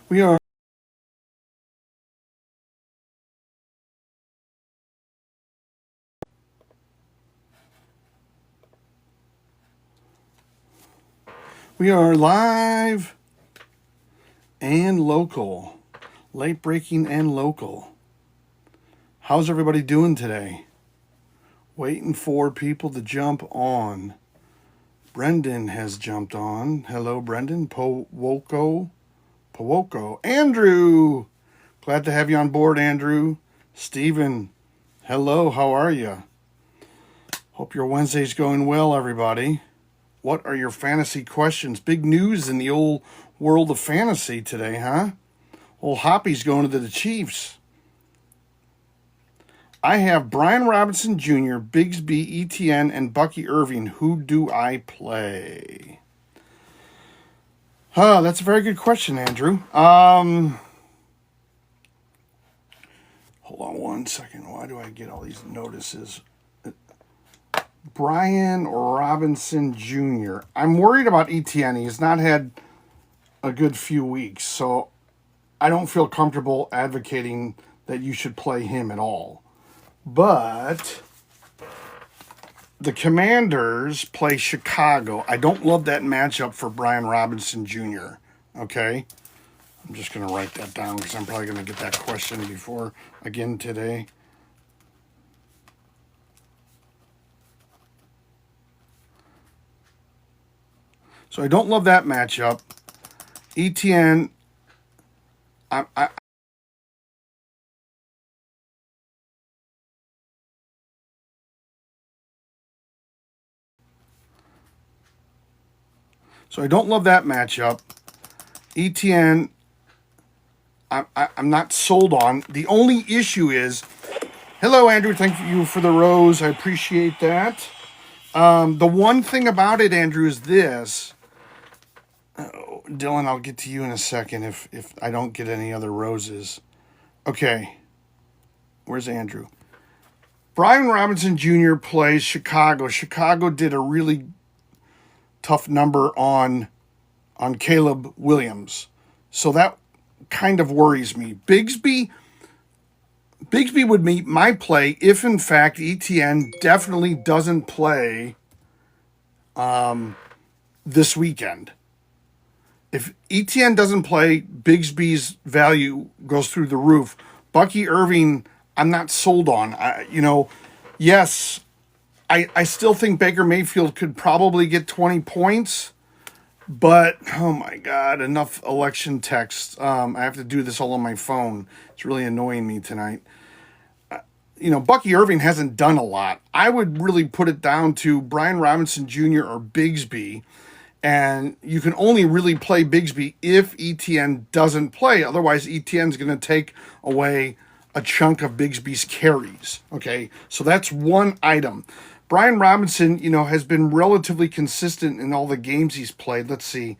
We are we are live and local. Late breaking and local. How's everybody doing today? Waiting for people to jump on. Brendan has jumped on. Hello, Brendan. Powoko. Andrew! Glad to have you on board, Andrew. Steven. Hello, how are you? Hope your Wednesday's going well, everybody. What are your fantasy questions? Big news in the old world of fantasy today, huh? Old Hoppy's going to the Chiefs. I have Brian Robinson Jr., Bigsby, ETN, and Bucky Irving. Who do I play? That's a very good question, Andrew. Hold on one second. Why do I get all these notices? Brian Robinson Jr. I'm worried about ETN. He has not had a good few weeks, so I don't feel comfortable advocating that you should play him at all. But the Commanders play Chicago. I don't love that matchup for Brian Robinson Jr., okay? I'm just going to write that down because I'm probably going to get that question before again today. So I don't love that matchup. ETN, So I don't love that matchup. ETN, I'm not sold on. The only issue is, hello, Andrew. Thank you for the rose. I appreciate that. The one thing about it, Andrew, is this. Dylan, I'll get to you in a second if I don't get any other roses. Okay. Where's Andrew? Brian Robinson Jr. plays Chicago. Chicago did a really tough number on Caleb Williams. So that kind of worries me. Bigsby would meet my play if, in fact, ETN definitely doesn't play this weekend. If ETN doesn't play, Bigsby's value goes through the roof. Bucky Irving, I'm not sold on. Yes, I still think Baker Mayfield could probably get 20 points. But, oh my God, enough election text. I have to do this all on my phone. It's really annoying me tonight. Bucky Irving hasn't done a lot. I would really put it down to Brian Robinson Jr. or Bigsby. And you can only really play Bigsby if ETN doesn't play. Otherwise, ETN's going to take away a chunk of Bigsby's carries. Okay, so that's one item. Brian Robinson, has been relatively consistent in all the games he's played. Let's see.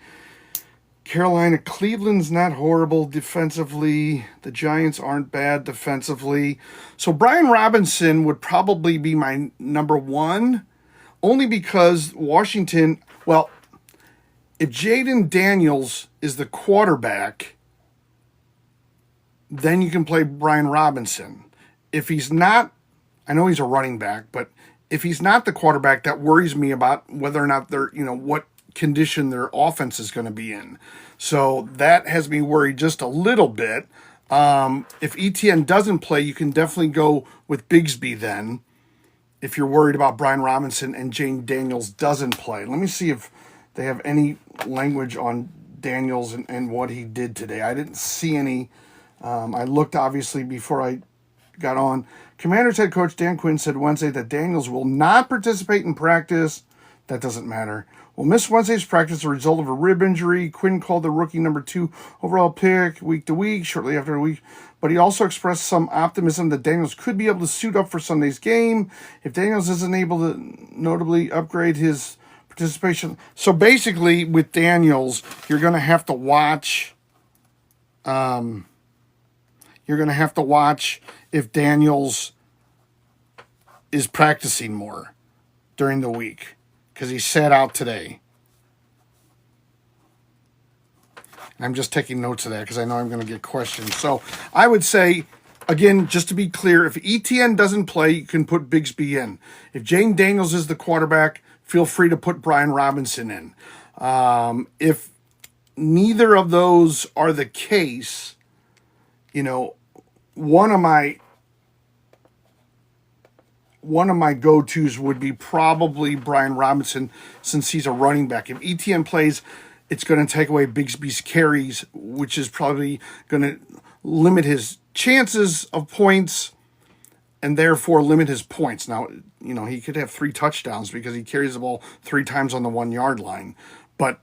Carolina, Cleveland's not horrible defensively. The Giants aren't bad defensively. So Brian Robinson would probably be my number one, only because Washington, well, if Jaden Daniels is the quarterback, then you can play Brian Robinson. If he's not, I know he's a running back, but if he's not the quarterback, that worries me about whether or not they're, what condition their offense is going to be in. So that has me worried just a little bit. If ETN doesn't play, you can definitely go with Bigsby then, if you're worried about Brian Robinson and Jane Daniels doesn't play. Let me see if they have any language on Daniels and what he did today. I didn't see any. I looked, obviously, before I got on. Commanders head coach Dan Quinn said Wednesday that Daniels will not participate in practice. That doesn't matter. Will miss Wednesday's practice as a result of a rib injury. Quinn called the rookie number 2 overall pick week to week, shortly after a week. But he also expressed some optimism that Daniels could be able to suit up for Sunday's game if Daniels isn't able to notably upgrade his participation. So basically, with Daniels, you're going to have to watch. You're going to have to watch if Daniels is practicing more during the week because he sat out today. I'm just taking notes of that because I know I'm going to get questions. So I would say, again, just to be clear, if ETN doesn't play, you can put Bigsby in. If Jane Daniels is the quarterback, feel free to put Brian Robinson in. If neither of those are the case, one of my go-tos would be probably Brian Robinson, since he's a running back. If ETN plays, it's going to take away Bigsby's carries, which is probably going to limit his chances of points and therefore limit his points. Now, he could have 3 touchdowns because he carries the ball 3 times on the 1-yard line, but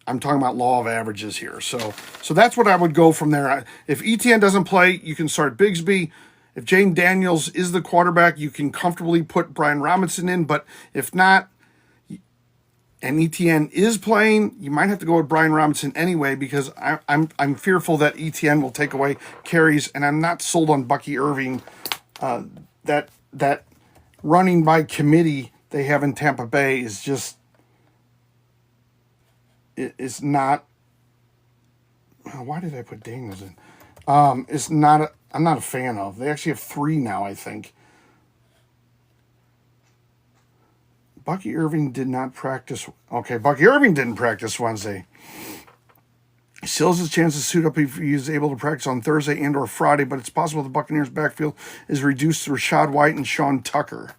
I'm talking about law of averages here. So that's what I would go from there. If ETN doesn't play, you can start Bigsby. If Jane Daniels is the quarterback, you can comfortably put Brian Robinson in. But if not, and ETN is playing, you might have to go with Brian Robinson anyway, because I'm fearful that ETN will take away carries, and I'm not sold on Bucky Irving. That running by committee they have in Tampa Bay is just it's not. Why did I put Daniels in? It's not. I'm not a fan of. They actually have 3 now, I think. Bucky Irving did not practice. Okay, Bucky Irving didn't practice Wednesday. He still has his chance to suit up if he is able to practice on Thursday and or Friday, but it's possible the Buccaneers' backfield is reduced to Rashad White and Sean Tucker.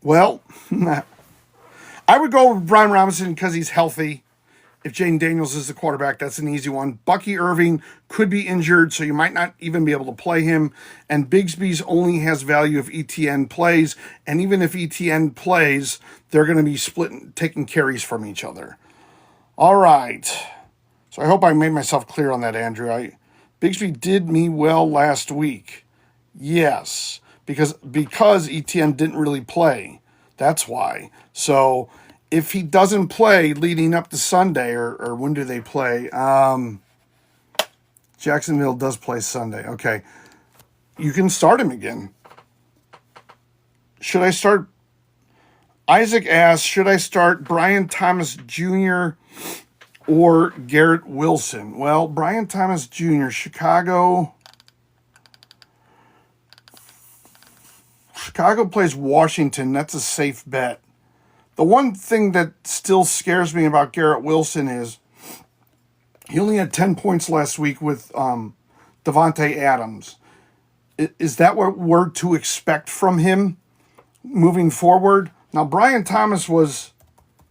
Well, I would go with Brian Robinson because he's healthy. If Jane Daniels is the quarterback, that's an easy one. Bucky Irving could be injured, so you might not even be able to play him. And Bigsby's only has value if ETN plays. And even if ETN plays, they're going to be taking carries from each other. All right. So I hope I made myself clear on that, Andrew. Bigsby did me well last week. Yes, because ETN didn't really play. That's why. So if he doesn't play leading up to Sunday, or when do they play? Jacksonville does play Sunday. Okay. You can start him again. Should I start? Isaac asks, should I start Brian Thomas Jr. or Garrett Wilson? Well, Brian Thomas Jr., Chicago plays Washington. That's a safe bet. The one thing that still scares me about Garrett Wilson is he only had 10 points last week with Davante Adams. Is that what we're to expect from him moving forward? Now, Brian Thomas was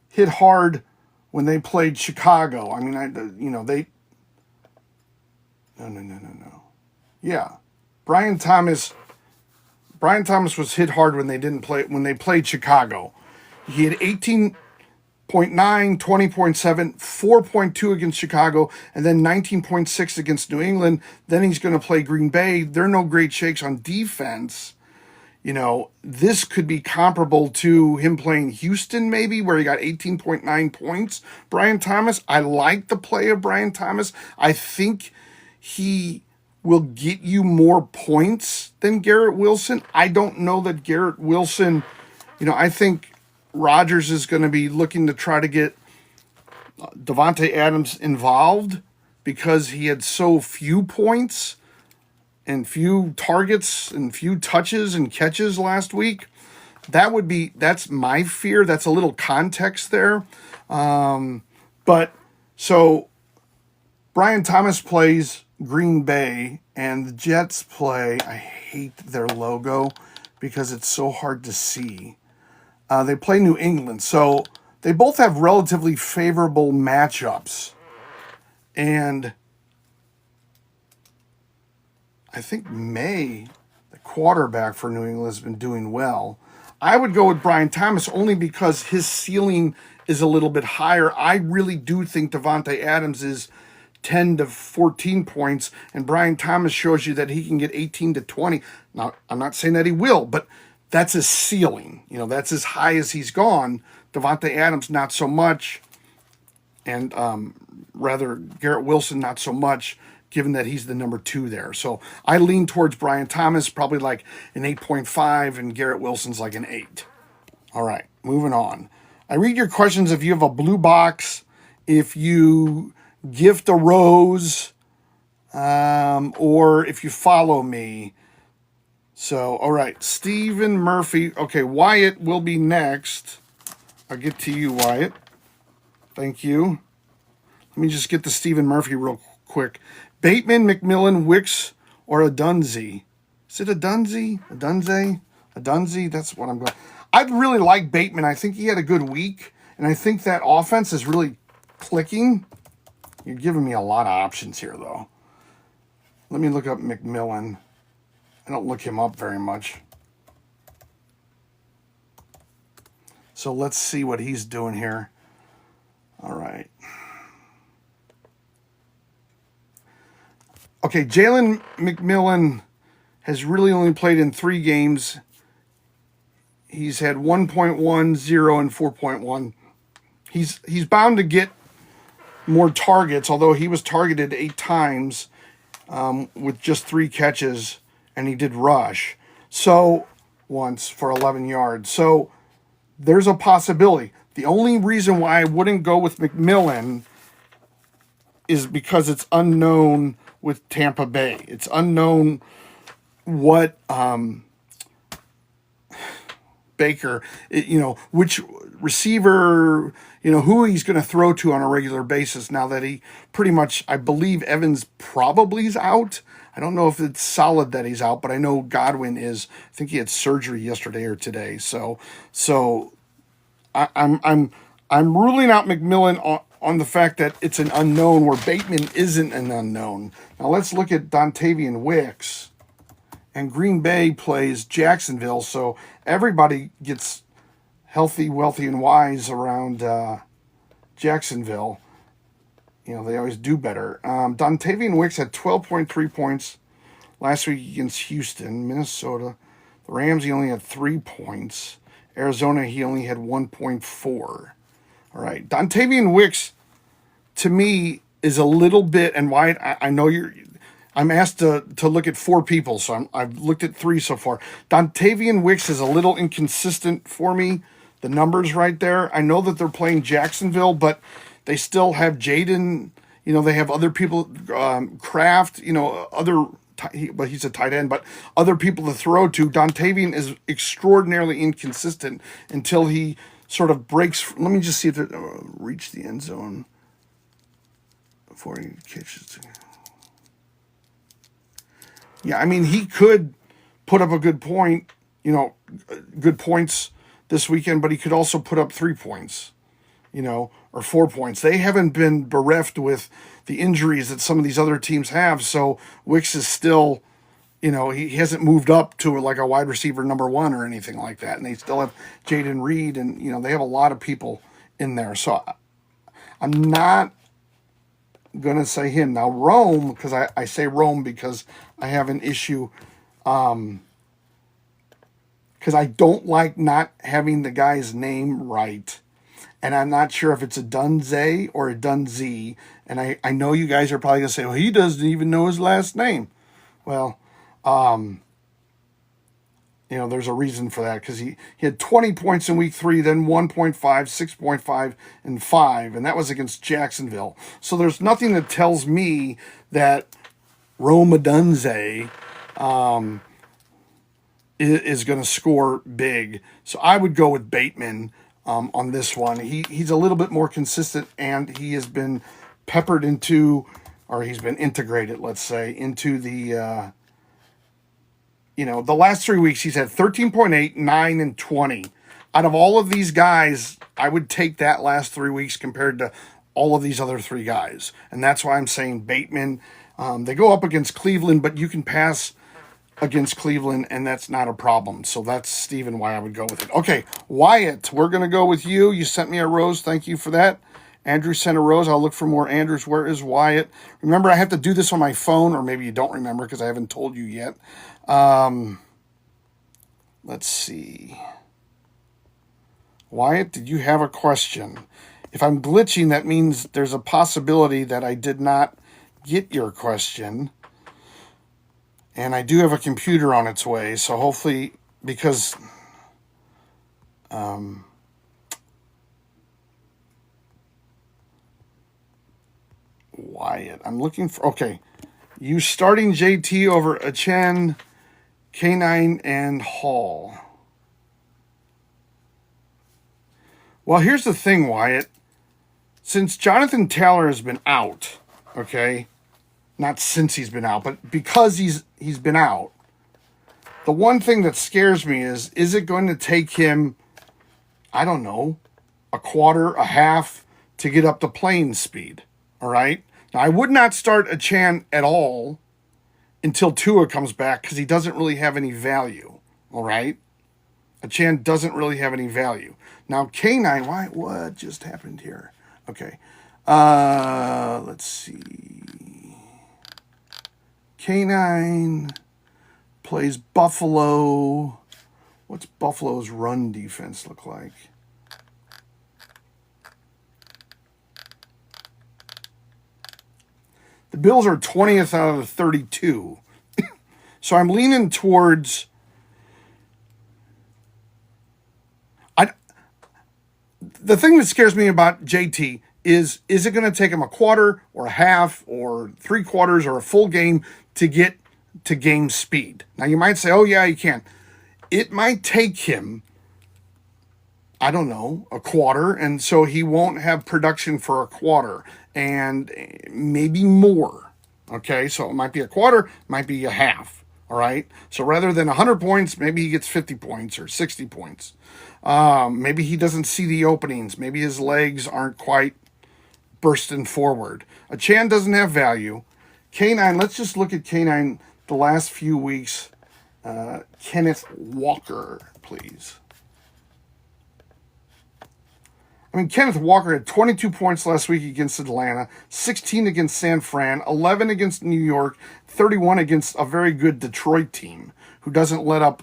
hit hard when they played Chicago. I mean, No. Yeah. Brian Thomas was hit hard when they played Chicago. He had 18.9, 20.7, 4.2 against Chicago, and then 19.6 against New England. Then he's going to play Green Bay. They're no great shakes on defense. This could be comparable to him playing Houston, maybe, where he got 18.9 points. Brian Thomas, I like the play of Brian Thomas. I think he will get you more points than Garrett Wilson. I don't know that Garrett Wilson, I think Rodgers is going to be looking to try to get Davante Adams involved because he had so few points and few targets and few touches and catches last week. That's my fear. That's a little context there. But so Brian Thomas plays Green Bay and the Jets play, I hate their logo because it's so hard to see. They play New England, so they both have relatively favorable matchups. And I think May, the quarterback for New England, has been doing well. I would go with Brian Thomas only because his ceiling is a little bit higher. I really do think Davante Adams is 10 to 14 points, and Brian Thomas shows you that he can get 18 to 20. Now, I'm not saying that he will, but that's his ceiling. That's as high as he's gone. Davante Adams, not so much. And rather, Garrett Wilson, not so much, given that he's the number 2 there. So I lean towards Brian Thomas, probably like an 8.5, and Garrett Wilson's like an 8. All right, moving on. I read your questions if you have a blue box if you gift a rose, or if you follow me. So, all right, Stephen Murphy. Okay, Wyatt will be next. I'll get to you, Wyatt. Thank you. Let me just get to Stephen Murphy real quick. Bateman, McMillan, Wicks, or a Dunsey? Is it a Dunsey? A Dunsey? A Dunsey? That's what I'm going. I'd really like Bateman. I think he had a good week, and I think that offense is really clicking. You're giving me a lot of options here, though. Let me look up McMillan. I don't look him up very much. So let's see what he's doing here. All right. Okay, Jalen McMillan has really only played in 3 games. He's had 1.1, 0, and 4.1. He's bound to get more targets, although he was targeted 8 times with just 3 catches, and he did rush. So, once for 11 yards. So, there's a possibility. The only reason why I wouldn't go with McMillan is because it's unknown with Tampa Bay. It's unknown what Baker, which receiver, who he's going to throw to on a regular basis now that he pretty much, I believe Evans probably is out. I don't know if it's solid that he's out, but I know Godwin is. I think he had surgery yesterday or today. So I'm ruling out McMillan on the fact that it's an unknown where Bateman isn't an unknown. Now let's look at Dontavian Wicks. And Green Bay plays Jacksonville, so everybody gets healthy, wealthy, and wise around Jacksonville. They always do better. Dontavian Wicks had 12.3 points last week against Houston. Minnesota, the Rams, he only had 3 points. Arizona, he only had 1.4. All right, Dontavian Wicks, to me, is a little bit, and Wyatt, I know I'm asked to look at 4 people, so I've looked at 3 so far. Dontavian Wicks is a little inconsistent for me. The numbers right there. I know that they're playing Jacksonville, but they still have Jaden. They have other people, Kraft. But he's a tight end. But other people to throw to. Dontavian is extraordinarily inconsistent until he sort of breaks. Let me just see if they reach the end zone before he catches it. Yeah, I mean, he could put up a good point, good points this weekend, but he could also put up 3 points, or 4 points. They haven't been bereft with the injuries that some of these other teams have, so Wicks is still, he hasn't moved up to like a wide receiver number 1 or anything like that, and they still have Jaden Reed, and, they have a lot of people in there. So I'm not going to say him. Now, Rome, because I say Rome because I have an issue, because I don't like not having the guy's name right. And I'm not sure if it's a Dunze or a Dunzee. And I know you guys are probably going to say, well, he doesn't even know his last name. Well, there's a reason for that, because he had 20 points in week 3, then 1.5, 6.5, and 5, and that was against Jacksonville. So there's nothing that tells me that Rome Odunze is going to score big. So I would go with Bateman on this one. He's a little bit more consistent, and he has been peppered into, or he's been integrated, let's say, into the the last 3 weeks he's had 13.8, 9, and 20. Out of all of these guys, I would take that last 3 weeks compared to all of these other 3 guys. And that's why I'm saying Bateman. They go up against Cleveland, but you can pass against Cleveland, and that's not a problem. So that's, Stephen, why I would go with it. Okay, Wyatt, we're going to go with you. You sent me a rose. Thank you for that. Andrew sent a rose. I'll look for more Andrews. Where is Wyatt? Remember, I have to do this on my phone, or maybe you don't remember because I haven't told you yet. Let's see. Wyatt, did you have a question? If I'm glitching, that means there's a possibility that I did not get your question. And I do have a computer on its way, so hopefully, because Wyatt. I'm looking for... Okay. You starting JT over Achen, K9, and Hall. Well, here's the thing, Wyatt. Since Jonathan Taylor has been out, okay, not since he's been out, but because he's been out, the one thing that scares me is it going to take him, I don't know, a quarter, a half to get up to playing speed, all right? Now, I would not start Achan at all until Tua comes back because he doesn't really have any value, all right? Achan doesn't really have any value. Now, K9, what just happened here? Okay. Let's see. K9 plays Buffalo. What's Buffalo's run defense look like? The Bills are 20th out of the 32. So I'm leaning towards... The thing that scares me about JT is it going to take him a quarter or a half or 3/4 or a full game to get to game speed? Now, you might say, oh, yeah, you can. It might take him, I don't know, a quarter, and so he won't have production for a quarter and maybe more, okay? So it might be a quarter, might be a half, all right? So rather than 100 points, maybe he gets 50 points or 60 points. Maybe he doesn't see the openings. Maybe his legs aren't quite bursting forward. Achan doesn't have value. K9, let's just look at K9 the last few weeks. Kenneth Walker, please. I mean, Kenneth Walker had 22 points last week against Atlanta, 16 against San Fran, 11 against New York, 31 against a very good Detroit team who doesn't let up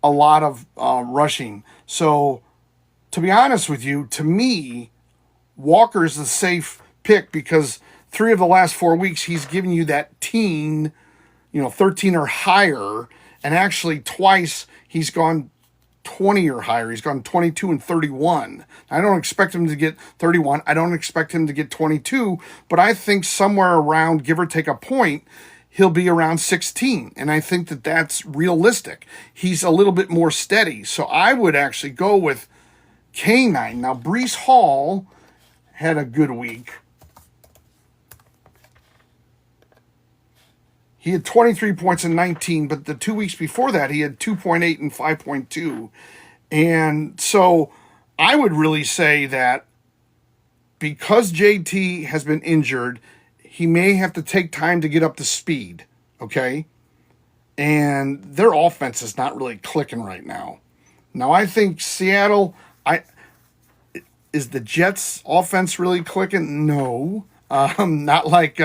a lot of rushing. So, to be honest with you, to me, Walker's the safe pick because 3 of the last 4 weeks he's given you that 13 or higher, and actually twice he's gone 20 or higher. He's gone 22 and 31. I don't expect him to get 31. I don't expect him to get 22, but I think somewhere around, give or take a point, he'll be around 16. And I think that that's realistic. He's a little bit more steady. So I would actually go with K9. Now, Breece Hall had a good week. He had 23 points in 19, but the 2 weeks before that, he had 2.8 and 5.2. And so I would really say that because JT has been injured, he may have to take time to get up to speed, okay? And their offense is not really clicking right now. Now, I think Seattle, is the Jets' offense really clicking? No. Not like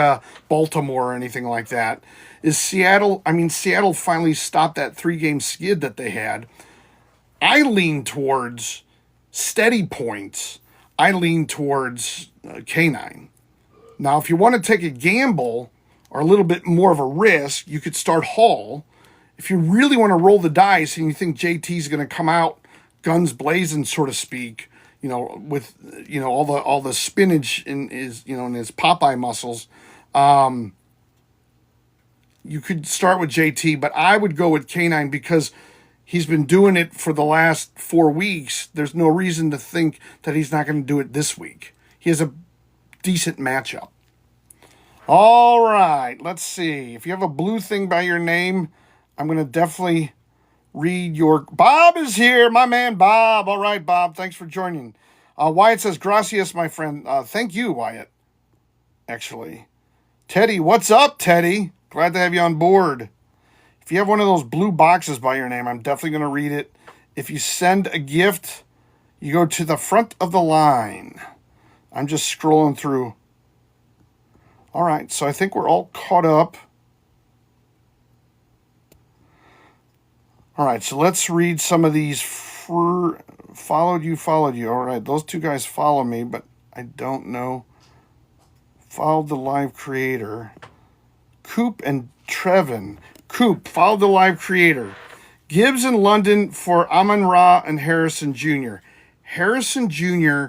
Baltimore or anything like that. Is Seattle, Seattle finally stopped that 3-game skid that they had. I lean towards steady points. I lean towards K9. Now, if you want to take a gamble or a little bit more of a risk, you could start Hall. If you really want to roll the dice and you think JT's going to come out guns blazing, so to speak, with all the spinach in his Popeye muscles, you could start with JT, but I would go with K9 because he's been doing it for the last 4 weeks. There's no reason to think that he's not going to do it this week. He has a decent matchup. All right, let's see. If you have a blue thing by your name, I'm going to definitely read your... Bob is here, my man Bob. All right, Bob, thanks for joining. Wyatt says, gracias, my friend. Thank you, Wyatt, actually. Teddy, what's up, Teddy? Glad to have you on board. If you have one of those blue boxes by your name, I'm definitely going to read it. If you send a gift, you go to the front of the line. I'm just scrolling through. All right, so I think we're all caught up. All right, so let's read some of these. Followed you. All right, those 2 guys follow me, but I don't know. Followed the live creator. Coop and Trevin. Coop, followed the live creator. Gibbs in London for Amon-Ra and Harrison Jr. Harrison Jr.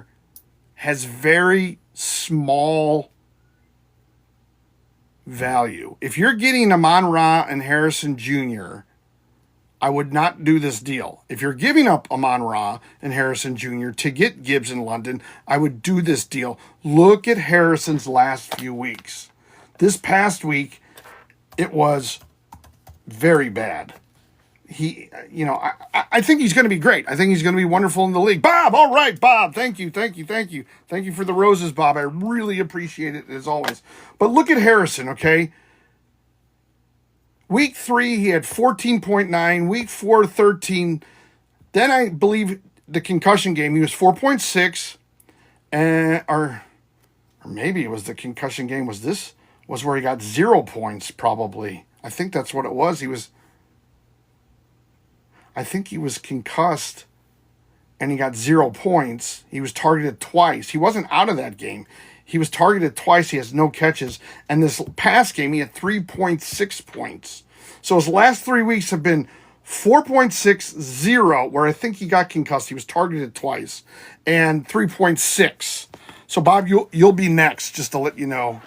has very small value. If you're getting Amon-Ra and Harrison Jr., I would not do this deal. If you're giving up Amon-Ra and Harrison Jr. to get Gibbs in London, I would do this deal. Look at Harrison's last few weeks. This past week, it was very bad. I think he's going to be great. I think he's going to be wonderful in the league. Bob, all right, Bob. Thank you for the roses, Bob. I really appreciate it as always. But look at Harrison, okay? Week 3, he had 14.9. Week 4, 13. Then I believe the concussion game, he was 4.6. Or maybe it was the concussion game. Was where he got 0 points, probably. I think that's what it was. I think he was concussed and he got 0 points. He was targeted twice. He wasn't out of that game. He was targeted twice. He has no catches. And this past game, he had 3.6 points. So his last 3 weeks have been 4.6, 0, where I think he got concussed. He was targeted twice, and 3.6. So, Bob, you'll be next, just to let you know.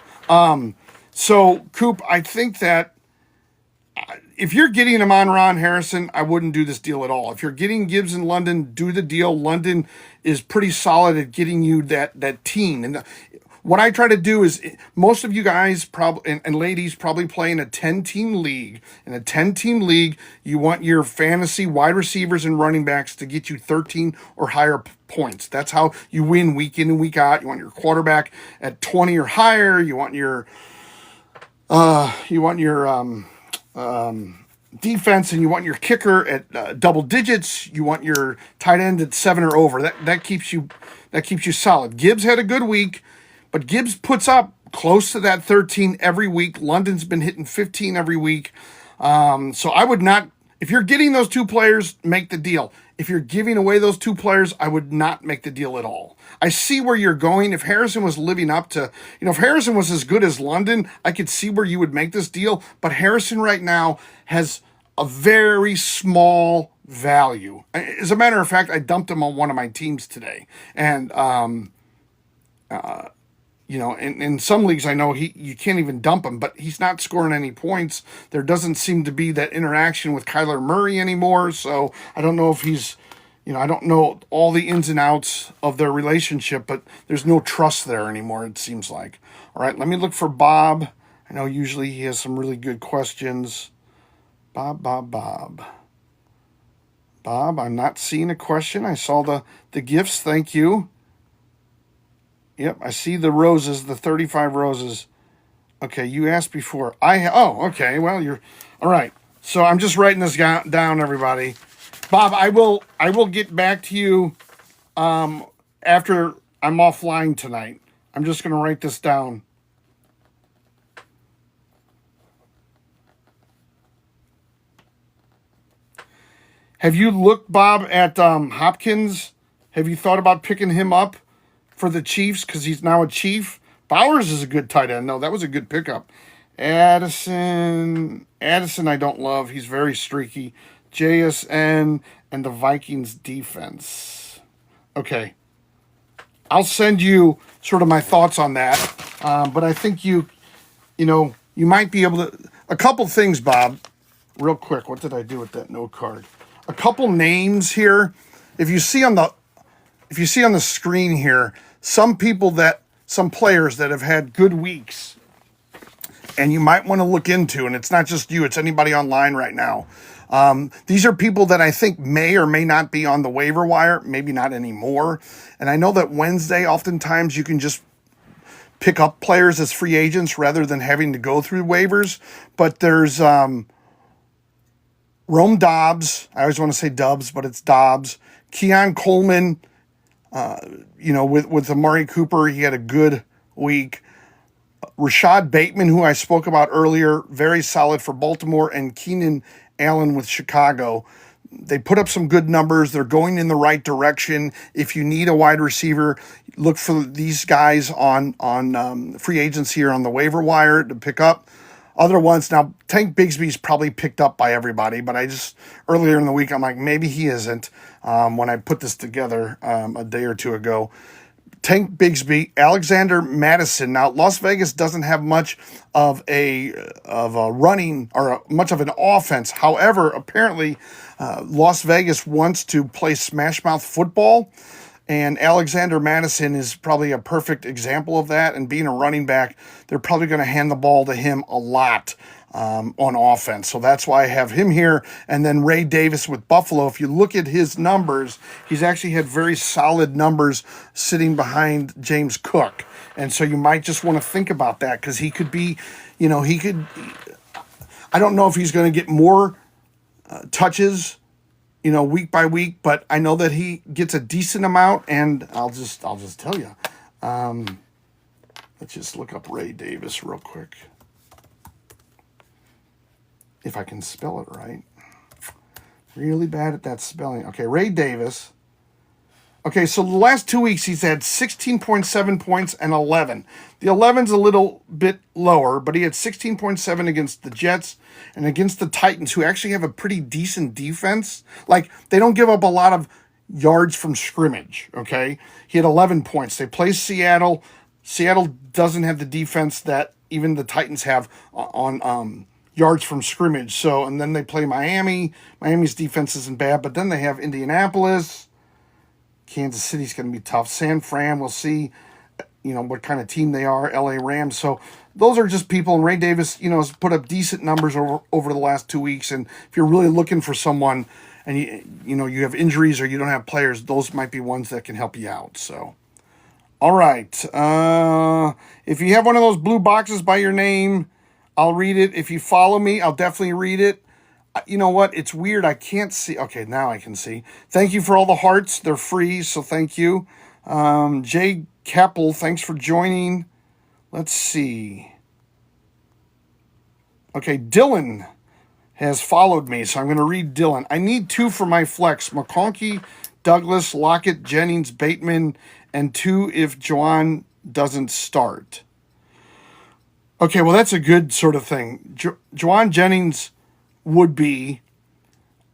So, Coop, I think that if you're getting Amon-Ra and Harrison, I wouldn't do this deal at all. If you're getting Gibbs in London, do the deal. London is pretty solid at getting you that team. And what I try to do is, most of you guys probably and ladies probably play in a 10-team league. In a 10-team league, you want your fantasy wide receivers and running backs to get you 13 or higher points. That's how you win week in and week out. You want your quarterback at 20 or higher. You want your defense, and you want your kicker at double digits. You want your tight end at 7 or over. That keeps you solid. Gibbs had a good week, but Gibbs puts up close to that 13 every week. London's been hitting 15 every week. So I would not, if you're getting those two players, make the deal. If you're giving away those two players, I would not make the deal at all. I see where you're going. If Harrison was living up to, if Harrison was as good as London, I could see where you would make this deal. But Harrison right now has a very small value. As a matter of fact, I dumped him on one of my teams today. And, in some leagues, I know you can't even dump him, but he's not scoring any points. There doesn't seem to be that interaction with Kyler Murray anymore. So I don't know if he's, I don't know all the ins and outs of their relationship, but there's no trust there anymore, it seems like. All right, let me look for Bob. I know usually he has some really good questions. Bob, I'm not seeing a question. I saw the gifts. Thank you. Yep, I see the roses, the 35 roses. Okay, you asked before. Okay, well, you're... All right, so I'm just writing this down, everybody. Bob, I will get back to you after I'm offline tonight. I'm just going to write this down. Have you looked, Bob, at Hopkins? Have you thought about picking him up for the Chiefs, because he's now a Chief? Bowers is a good tight end. No, that was a good pickup. Addison, I don't love. He's very streaky. JSN and the Vikings defense. Okay. I'll send you sort of my thoughts on that. But I think you might be able to... A couple things, Bob, real quick. What did I do with that note card? A couple names here. If you see on the screen here, some players that have had good weeks, and you might want to look into, and it's not just you, it's anybody online right now. These are people that I think may or may not be on the waiver wire, maybe not anymore. And I know that Wednesday, oftentimes you can just pick up players as free agents rather than having to go through waivers. But there's Rome Dobbs. I always want to say Dubs, but it's Dobbs. Keon Coleman, with Amari Cooper, he had a good week. Rashad Bateman, who I spoke about earlier, very solid for Baltimore, and Keenan Allen with Chicago. They put up some good numbers. They're going in the right direction. If you need a wide receiver, look for these guys on free agency or on the waiver wire to pick up. Other ones, now Tank Bigsby's probably picked up by everybody, but earlier in the week, I'm like, maybe he isn't, when I put this together a day or two ago. Tank Bigsby, Alexander Madison. Now, Las Vegas doesn't have much of a running or much of an offense. However, apparently, Las Vegas wants to play smash mouth football, and Alexander Madison is probably a perfect example of that. And being a running back, they're probably going to hand the ball to him a lot on offense. So that's why I have him here. And then Ray Davis with Buffalo. If you look at his numbers, he's actually had very solid numbers sitting behind James Cook. And so you might just want to think about that, because he could be, I don't know if he's going to get more touches, week by week, but I know that he gets a decent amount. And I'll just tell you, let's just look up Ray Davis real quick, if I can spell it right. Really bad at that spelling. Okay, Ray Davis. Okay, so the last 2 weeks he's had 16.7 points and 11. The 11's a little bit lower, but he had 16.7 against the Jets and against the Titans, who actually have a pretty decent defense. Like, they don't give up a lot of yards from scrimmage, okay? He had 11 points. They play Seattle. Seattle doesn't have the defense that even the Titans have on yards from scrimmage. So, and then they play Miami. Miami's defense isn't bad, but then they have Indianapolis. Kansas City's going to be tough. San Fran, we'll see, what kind of team they are. LA Rams. So those are just people. And Ray Davis, has put up decent numbers over the last 2 weeks. And if you're really looking for someone and you have injuries or you don't have players, those might be ones that can help you out. So, all right. If you have one of those blue boxes by your name, I'll read it. If you follow me, I'll definitely read it. You know what? It's weird. I can't see. Okay, now I can see. Thank you for all the hearts. They're free, so thank you. Jay Keppel, thanks for joining. Let's see. Okay, Dylan has followed me, so I'm going to read Dylan. I need 2 for my flex. McConkey, Douglas, Lockett, Jennings, Bateman, and 2 if Juwan doesn't start. Okay, well, that's a good sort of thing. Juwan Jennings would be,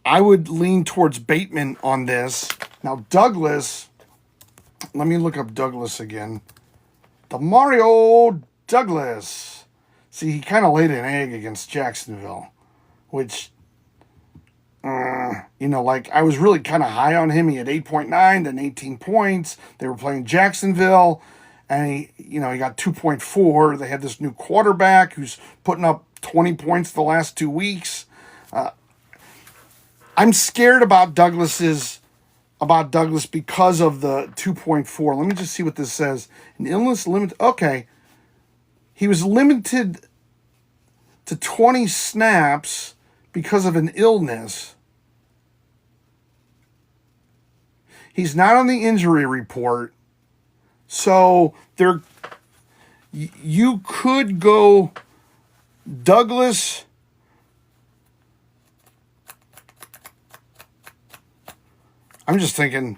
I would lean towards Bateman on this. Now, Douglas, let me look up Douglas again. Demario Douglas. See, he kind of laid an egg against Jacksonville, which, I was really kind of high on him. He had 8.9, then 18 points. They were playing Jacksonville. And he got 2.4. They had this new quarterback who's putting up 20 points the last 2 weeks. I'm scared about Douglas because of the 2.4. Let me just see what this says. An illness limit. Okay. He was limited to 20 snaps because of an illness. He's not on the injury report. So you could go Douglas. I'm just thinking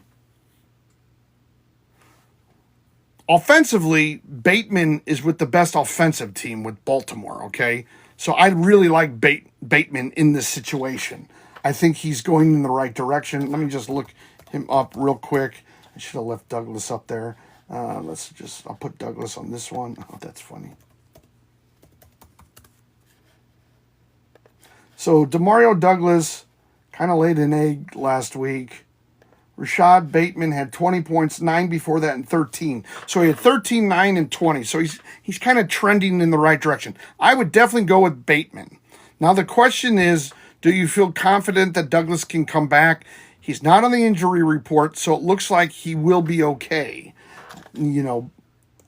offensively, Bateman is with the best offensive team with Baltimore, okay? So I really like Bateman in this situation. I think he's going in the right direction. Let me just look him up real quick. I should have left Douglas up there. I'll put Douglas on this one. Oh, that's funny. So Demario Douglas kind of laid an egg last week. Rashad Bateman had 20 points, 9 before that, and 13. So he had 13, 9, and 20. So he's kind of trending in the right direction. I would definitely go with Bateman. Now the question is, do you feel confident that Douglas can come back? He's not on the injury report, so it looks like he will be okay.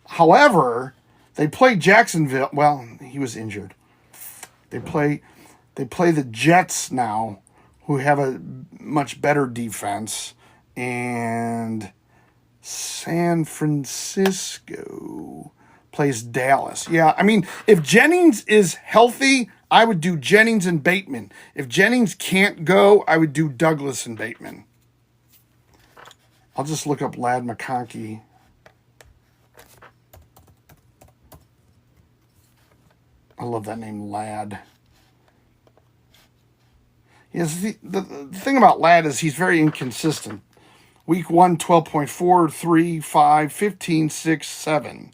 However, they play Jacksonville. Well, he was injured. They play the Jets now, who have a much better defense, and San Francisco plays Dallas. Yeah, I mean, if Jennings is healthy, I would do Jennings and Bateman. If Jennings can't go, I would do Douglas and Bateman. I'll just look up Ladd McConkey. I love that name, Ladd. Yes, the thing about Ladd is he's very inconsistent. Week 1, 12.4, 3, 5, 15, 6, 7.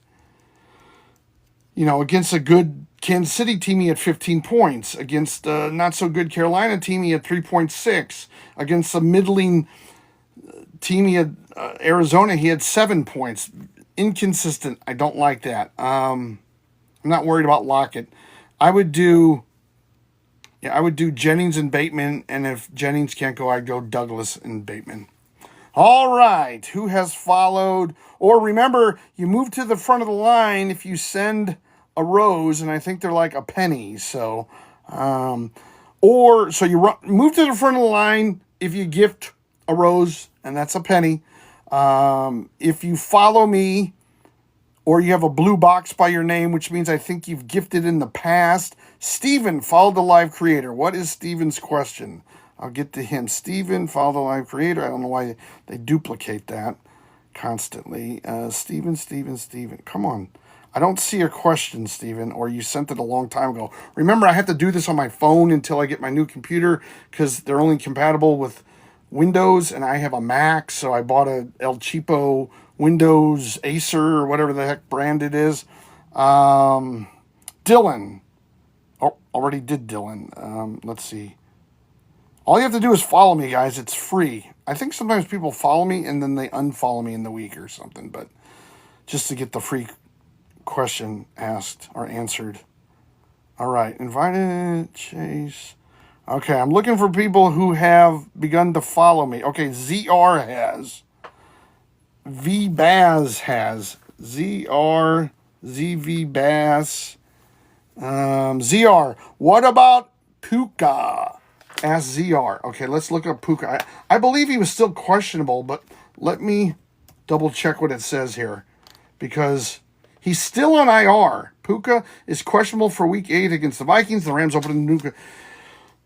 Against a good Kansas City team, he had 15 points. Against a not so good Carolina team, he had 3.6. Against a middling team, he had Arizona, he had 7 points. Inconsistent. I don't like that. I'm not worried about Lockett. I would do Jennings and Bateman, and if Jennings can't go, I'd go Douglas and Bateman. All right, who has followed? Or remember, you move to the front of the line if you send a rose, and I think they're like a penny. So, you move to the front of the line if you gift a rose, and that's a penny. If you follow me, or you have a blue box by your name, which means I think you've gifted in the past. Steven, follow the live creator. What is Steven's question? I'll get to him. Steven, follow the live creator. I don't know why they duplicate that constantly. Steven. Come on. I don't see a question, Steven, or you sent it a long time ago. Remember, I have to do this on my phone until I get my new computer because they're only compatible with Windows, and I have a Mac, so I bought a El Cheapo Windows Acer or whatever the heck brand it is. Dylan. Oh, already did Dylan. Let's see. All you have to do is follow me, guys. It's free. I think sometimes people follow me and then they unfollow me in the week or something, but just to get the free question asked or answered. All right. Invited Chase. Okay, I'm looking for people who have begun to follow me. Okay, ZR has. VBaz has. ZR, ZVBaz. ZR. What about Puka? Ask ZR. Okay, let's look up Puka. I believe he was still questionable, but let me double check what it says here. Because he's still on IR. Puka is questionable for week 8 against the Vikings. The Rams opened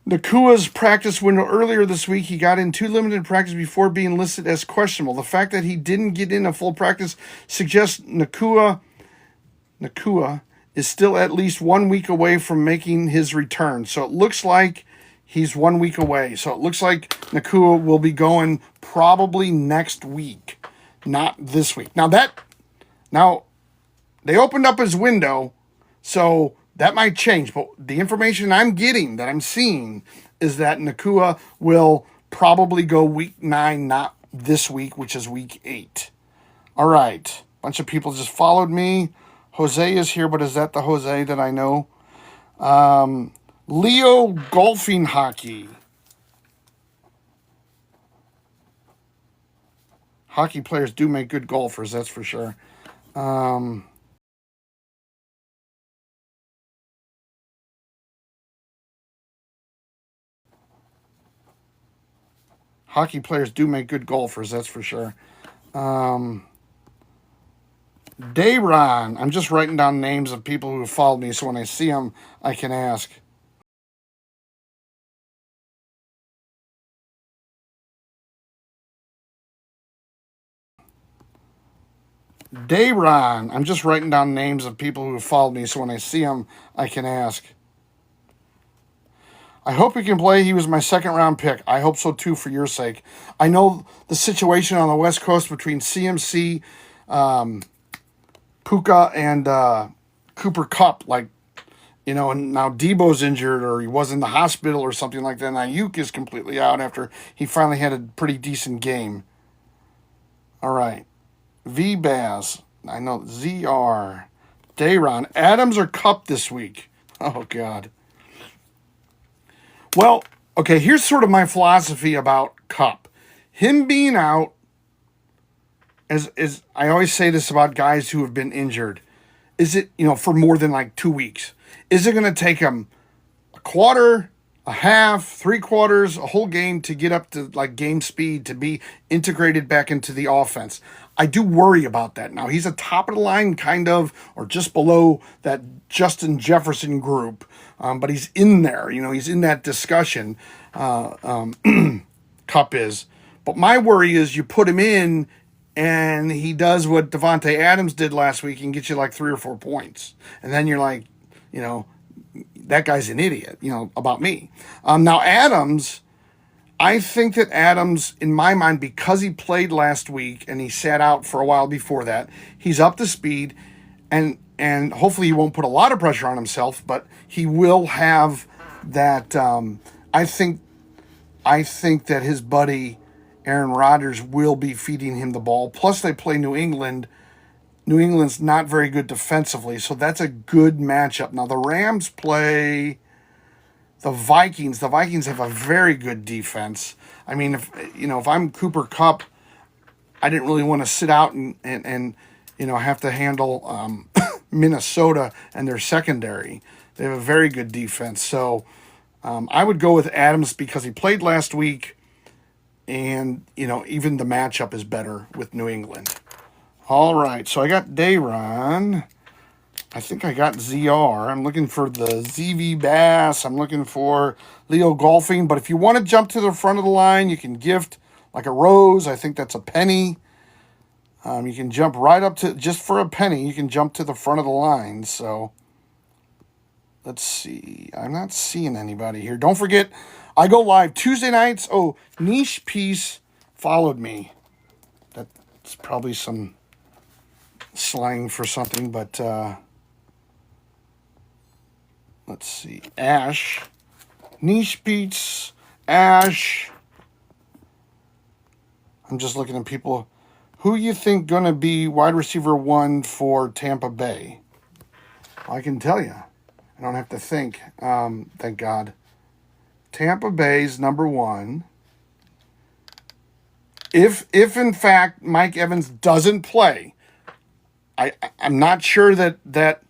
Nakua's practice window earlier this week. He got in 2 limited practice before being listed as questionable. The fact that he didn't get in a full practice suggests Nakua is still at least 1 week away from making his return. So it looks like he's 1 week away. So it looks like Nakua will be going probably next week, not this week. Now they opened up his window, so that might change. But the information I'm getting, that I'm seeing, is that Nakua will probably go week 9, not this week, which is week 8. All right. A bunch of people just followed me. Jose is here, but is that the Jose that I know? Leo Golfing Hockey. Hockey players do make good golfers, that's for sure. Hockey players do make good golfers, that's for sure. Dayron. I'm just writing down names of people who have followed me, so when I see them, I can ask. Dayron. I'm just writing down names of people who have followed me, so when I see them, I can ask. I hope he can play. He was my second round pick. I hope so too, for your sake. I know the situation on the West Coast between CMC, Puka, and Cooper Kupp. And now Debo's injured, or he was in the hospital or something like that. And Ayuk is completely out after he finally had a pretty decent game. All right. VBaz. I know ZR. Dayron. Adams or Kupp this week? Oh, God. Well, okay, here's sort of my philosophy about Kupp. Him being out, as I always say this about guys who have been injured, is it, for more than like 2 weeks? Is it going to take him a quarter, a half, 3/4, a whole game to get up to like game speed, to be integrated back into the offense? I do worry about that. Now, he's a top of the line kind of, or just below that Justin Jefferson group, but he's in there. He's in that discussion. Kupp is. But my worry is you put him in and he does what Devontae Adams did last week and gets you like 3 or 4 points. And then you're like, that guy's an idiot, about me. Now, Adams, I think that Adams, in my mind, because he played last week and he sat out for a while before that, he's up to speed, and hopefully he won't put a lot of pressure on himself, but he will have that. I think I think that his buddy Aaron Rodgers will be feeding him the ball. Plus, they play New England. New England's not very good defensively, so that's a good matchup. Now the Rams play the Vikings. The Vikings have a very good defense. I mean, if I'm Cooper Kupp, I didn't really want to sit out and have to handle Minnesota and their secondary. They have a very good defense. So I would go with Adams because he played last week, and even the matchup is better with New England. All right, so I got Dayron. I think I got ZR. I'm looking for the ZV Bass. I'm looking for Leo Golfing. But if you want to jump to the front of the line, you can gift like a rose. I think that's a penny. You can jump right up to, just for a penny, you can jump to the front of the line. So let's see. I'm not seeing anybody here. Don't forget, I go live Tuesday nights. Oh, Niche Piece followed me. That's probably some slang for something, but let's see. Ash. Niche Beats. Ash. I'm just looking at people. Who you think going to be wide receiver 1 for Tampa Bay? Well, I can tell you. I don't have to think. Thank God. Tampa Bay's number 1. If in fact Mike Evans doesn't play, I'm not sure that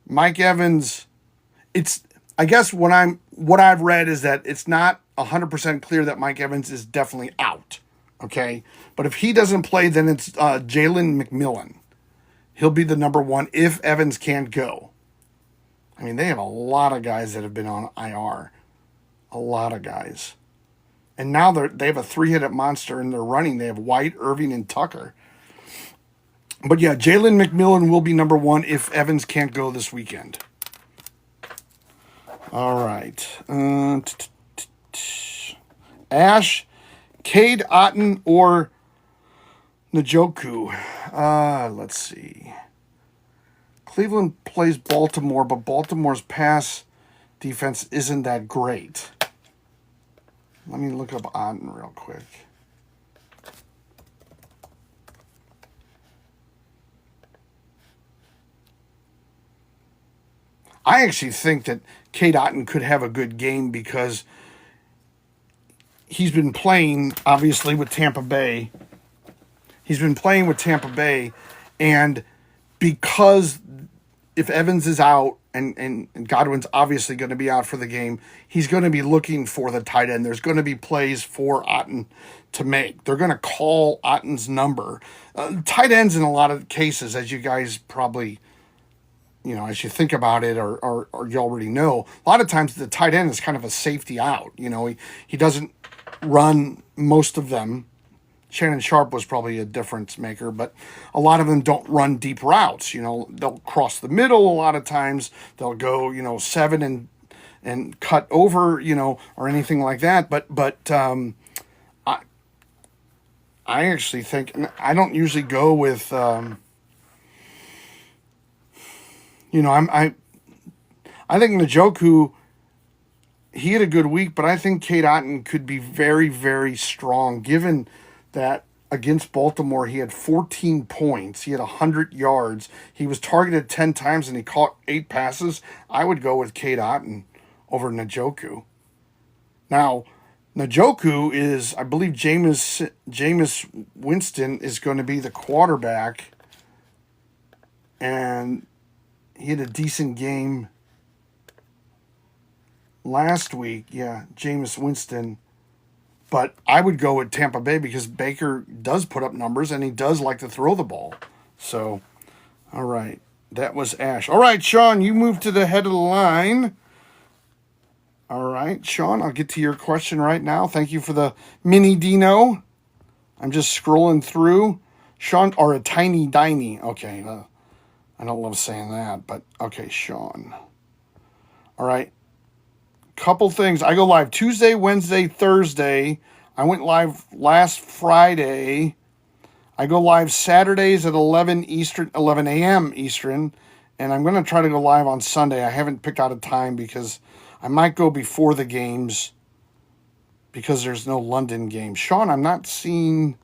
Mike Evans. I guess what I've read is that it's not 100% clear that Mike Evans is definitely out. Okay, but if he doesn't play, then it's Jalen McMillan. He'll be the number 1 if Evans can't go. I mean, they have a lot of guys that have been on IR. A lot of guys. And now they have a 3-headed monster in their running. They have White, Irving, and Tucker. But yeah, Jalen McMillan will be number 1 if Evans can't go this weekend. All right. Ash, Cade Otton, or Njoku. Let's see. Cleveland plays Baltimore, but Baltimore's pass defense isn't that great. Let me look up Otton real quick. I actually think that Cade Otton could have a good game because he's been playing, obviously, with Tampa Bay. He's been playing with Tampa Bay, and because if Evans is out and Godwin's obviously going to be out for the game, he's going to be looking for the tight end. There's going to be plays for Otton to make. They're going to call Otton's number. Tight ends in a lot of cases, as you guys probably, as you think about it or you already know, a lot of times the tight end is kind of a safety out. He doesn't run most of them. Shannon Sharp was probably a difference maker, but a lot of them don't run deep routes. They'll cross the middle a lot of times. They'll go, 7 and cut over, or anything like that. But I actually think, and I don't usually go with, I think Njoku, he had a good week, but I think Cade Otton could be very, very strong given that against Baltimore, he had 14 points. He had 100 yards. He was targeted 10 times, and he caught 8 passes. I would go with Cade Otton over Njoku. Now, Njoku is, I believe, Jameis Winston is going to be the quarterback, and he had a decent game last week. Yeah, Jameis Winston. But I would go with Tampa Bay because Baker does put up numbers and he does like to throw the ball. So, all right. That was Ash. All right, Sean, you move to the head of the line. All right, Sean, I'll get to your question right now. Thank you for the mini Dino. I'm just scrolling through. Sean, or a tiny diny. Okay, I don't love saying that, but okay, Sean. All right. Couple things. I go live Tuesday, Wednesday, Thursday. I went live last Friday. I go live Saturdays at 11 a.m. Eastern, and I'm going to try to go live on Sunday. I haven't picked out a time because I might go before the games because there's no London game. Sean, I'm not seeing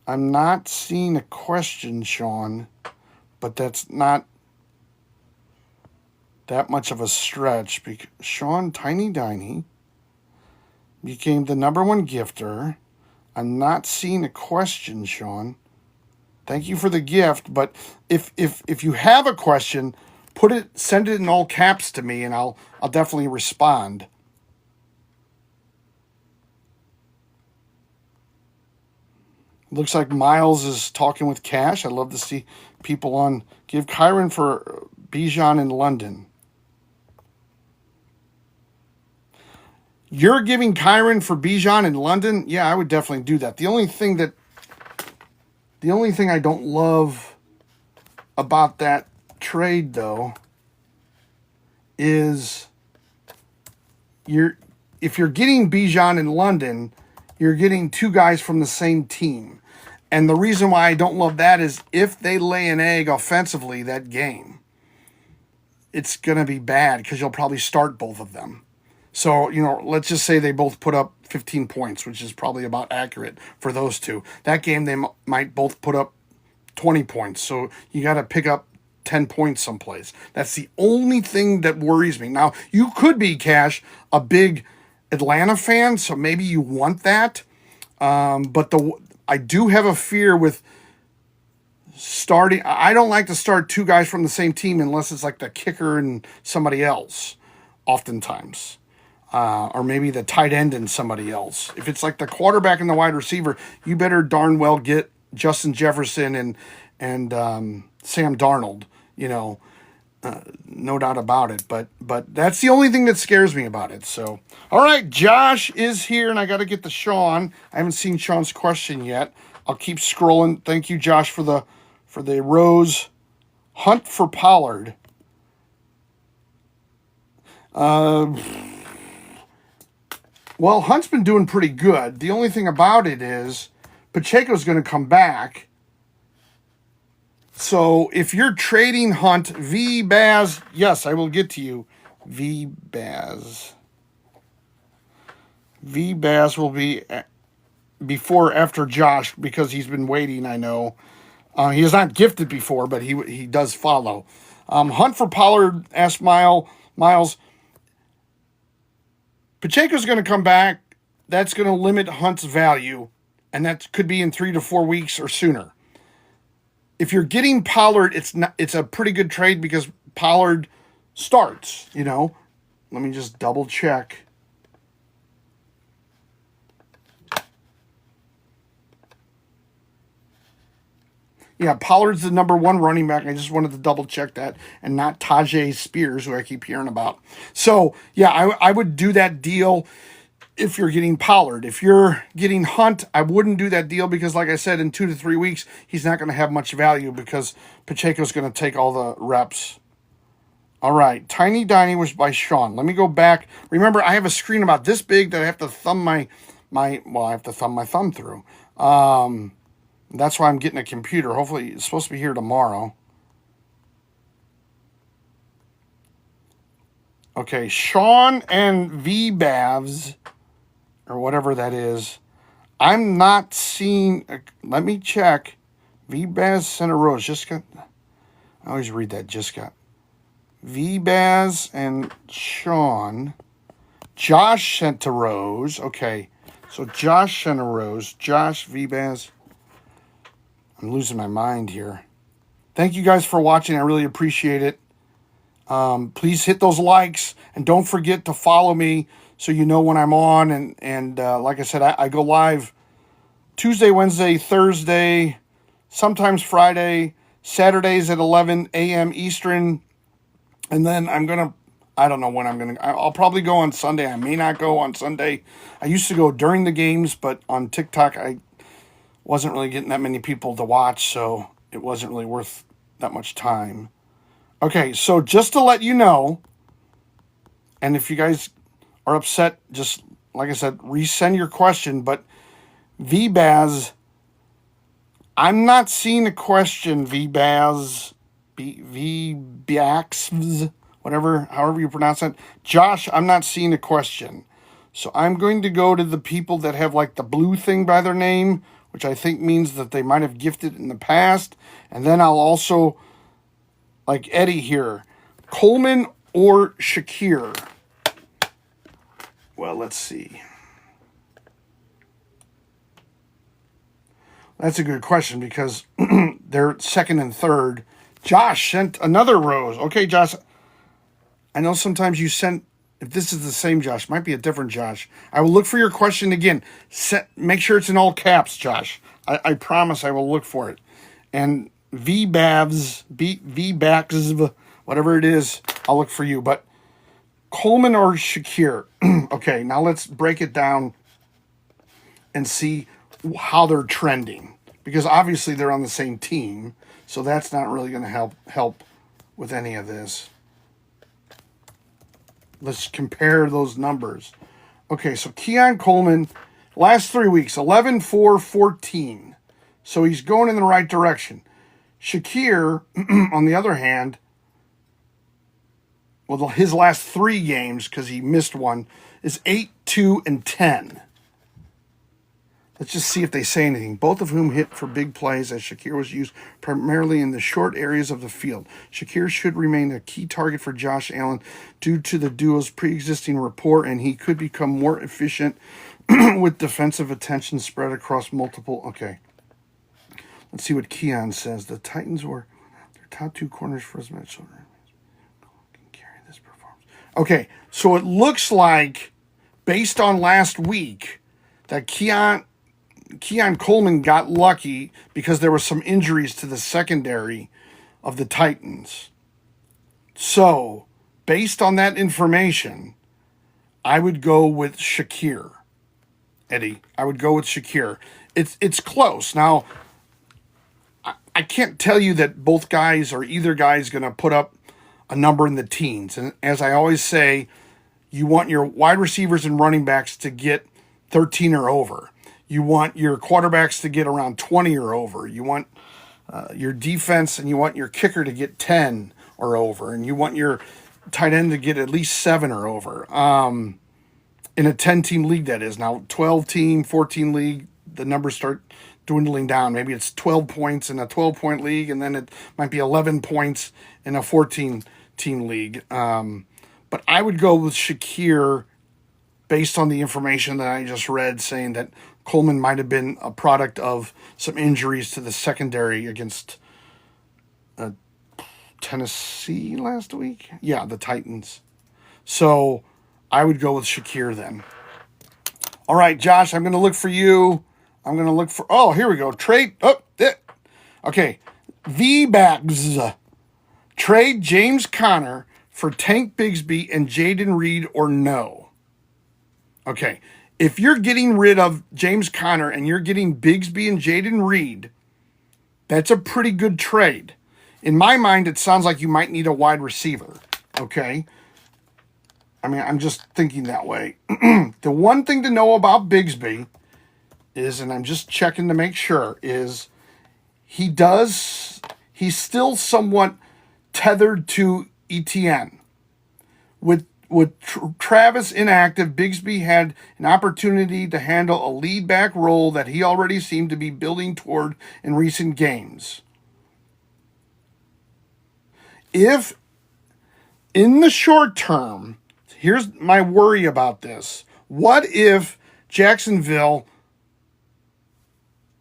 a question, Sean, but that's not that much of a stretch because Sean Tiny Diney became the number one gifter. I'm not seeing a question, Sean. Thank you for the gift, but if you have a question, send it in all caps to me, and I'll definitely respond. Looks like Miles is talking with Cash. I love to see people on. Give Kyron for Bijan in London. You're giving Kyron for Bijan in London? Yeah, I would definitely do that. The only thing I don't love about that trade, though, is if you're getting Bijan in London, you're getting two guys from the same team. And the reason why I don't love that is if they lay an egg offensively that game, it's going to be bad because you'll probably start both of them. So, let's just say they both put up 15 points, which is probably about accurate for those two. That game, they might both put up 20 points. So you got to pick up 10 points someplace. That's the only thing that worries me. Now, you could be, Cash, a big Atlanta fan, so maybe you want that. But I do have a fear with starting. I don't like to start two guys from the same team unless it's like the kicker and somebody else, oftentimes. Or maybe the tight end and somebody else. If it's like the quarterback and the wide receiver, you better darn well get Justin Jefferson and Sam Darnold, no doubt about it. But that's the only thing that scares me about it. So, all right, Josh is here, and I got to get to Sean. I haven't seen Sean's question yet. I'll keep scrolling. Thank you, Josh, for the rose. Hunt for Pollard. Well, Hunt's been doing pretty good. The only thing about it is Pacheco's going to come back. So if you're trading Hunt, V-Baz, yes, I will get to you. V-Baz. V-Baz will be after Josh because he's been waiting, I know. He is not gifted before, but he does follow. Hunt for Pollard, asked Miles. Pacheco's going to come back. That's going to limit Hunt's value, and that could be in 3 to 4 weeks or sooner. If you're getting Pollard, it's a pretty good trade because Pollard starts, Let me just double check. Yeah, Pollard's the number one running back. I just wanted to double check that, and not Tajay Spears, who I keep hearing about. So, yeah, I would do that deal if you're getting Pollard. If you're getting Hunt, I wouldn't do that deal because, like I said, in 2 to 3 weeks, he's not going to have much value because Pacheco's going to take all the reps. All right, Tiny Dining was by Sean. Let me go back. Remember, I have a screen about this big that I have to thumb I have to thumb my thumb through. That's why I'm getting a computer. Hopefully, it's supposed to be here tomorrow. Okay, Sean and V-Bavs, or whatever that is. I'm not seeing. Let me check. V-Baz Center Rose. I always read that. V-Baz and Sean. Josh sent to Rose. Okay, so Josh sent a Rose. Josh, V-Baz. I'm losing my mind here. Thank you guys for watching. I really appreciate it. Please hit those likes and don't forget to follow me so you know when I'm on. And like I said, I go live Tuesday, Wednesday, Thursday, sometimes Friday, Saturdays at 11 a.m. Eastern. And then I don't know when I'll probably go on Sunday. I may not go on Sunday. I used to go during the games, but on TikTok, I wasn't really getting that many people to watch, so it wasn't really worth that much time. Okay, so just to let you know, and if you guys are upset, just like I said, resend your question. But VBaz, I'm not seeing a question. VBaz, VBax, whatever, however you pronounce it. Josh, I'm not seeing a question. So I'm going to go to the people that have like the blue thing by their name, which I think means that they might have gifted in the past. And then I'll also, like Eddie here, Coleman or Shakir. Well, let's see. That's a good question because they're second and third. Josh sent another rose. Okay, Josh. I know sometimes you sent, if this is the same Josh, might be a different Josh. I will look for your question again. Make sure it's in all caps, Josh. I promise I will look for it. And VBAVs, VBACs, whatever it is, I'll look for you. But Coleman or Shakir? Okay, now let's break it down and see how they're trending. Because obviously they're on the same team, so that's not really going to help with any of this. Let's compare those numbers. Okay, so Keon Coleman, last 3 weeks, 11, 4, 14. So he's going in the right direction. Shakir, on the other hand, well, his last 3 games, because he missed one, is 8, 2, and 10. Let's just see if they say anything. Both of whom hit for big plays as Shakir was used primarily in the short areas of the field. Shakir should remain a key target for Josh Allen due to the duo's pre-existing rapport, and he could become more efficient with defensive attention spread across multiple. Okay. Let's see what Keon says. The Titans were their top 2 corners for his match. Can carry this performance. Okay, so it looks like, based on last week, that Keon Coleman got lucky because there were some injuries to the secondary of the Titans. So, based on that information, I would go with Shakir. Eddie, I would go with Shakir. It's close. Now, I can't tell you that both guys or either guy is going to put up a number in the teens. And as I always say, you want your wide receivers and running backs to get 13 or over. You want your quarterbacks to get around 20 or over. You want your defense and you want your kicker to get 10 or over. And you want your tight end to get at least 7 or over. In a 10-team league, that is. Now, 12-team, 14 league, the numbers start dwindling down. Maybe it's 12 points in a 12-point league, and then it might be 11 points in a 14-team league. But I would go with Shakir based on the information that I just read, saying that Coleman might have been a product of some injuries to the secondary against Tennessee last week. Yeah, the Titans. So I would go with Shakir then. All right, Josh, I'm going to look for you. I'm going to look for... Oh, here we go. Trade... Oh, okay. V-Bags. Trade James Conner for Tank Bigsby and Jaden Reed or no? Okay. If you're getting rid of James Conner and you're getting Bigsby and Jaden Reed, that's a pretty good trade. In my mind, it sounds like you might need a wide receiver. Okay? I mean, I'm just thinking that way. The one thing to know about Bigsby is, and I'm just checking to make sure, is he's still somewhat tethered to ETN. With Travis inactive, Bigsby had an opportunity to handle a lead back role that he already seemed to be building toward in recent games. If, in the short term, here's my worry about this. What if Jacksonville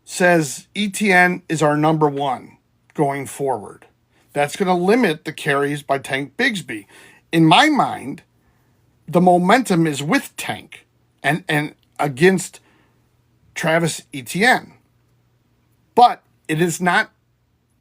says ETN is our number 1 going forward? That's going to limit the carries by Tank Bigsby. In my mind, the momentum is with Tank and against Travis Etienne. But it is not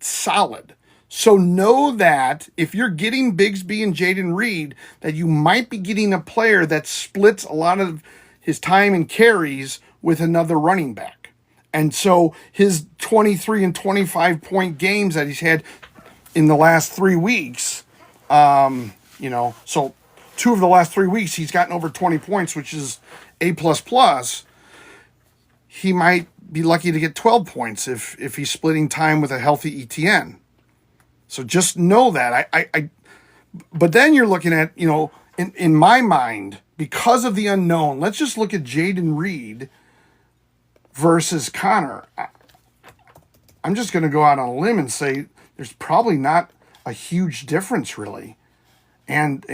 solid. So know that if you're getting Bigsby and Jaden Reed, that you might be getting a player that splits a lot of his time and carries with another running back. And so his 23 and 25 point games that he's had in the last 3 weeks, so 2 of the last 3 weeks, he's gotten over 20 points, which is A++, he might be lucky to get 12 points if he's splitting time with a healthy ETN. So just know that. But then you're looking at, in my mind, because of the unknown, let's just look at Jaden Reed versus Connor. I'm just going to go out on a limb and say there's probably not a huge difference, really. And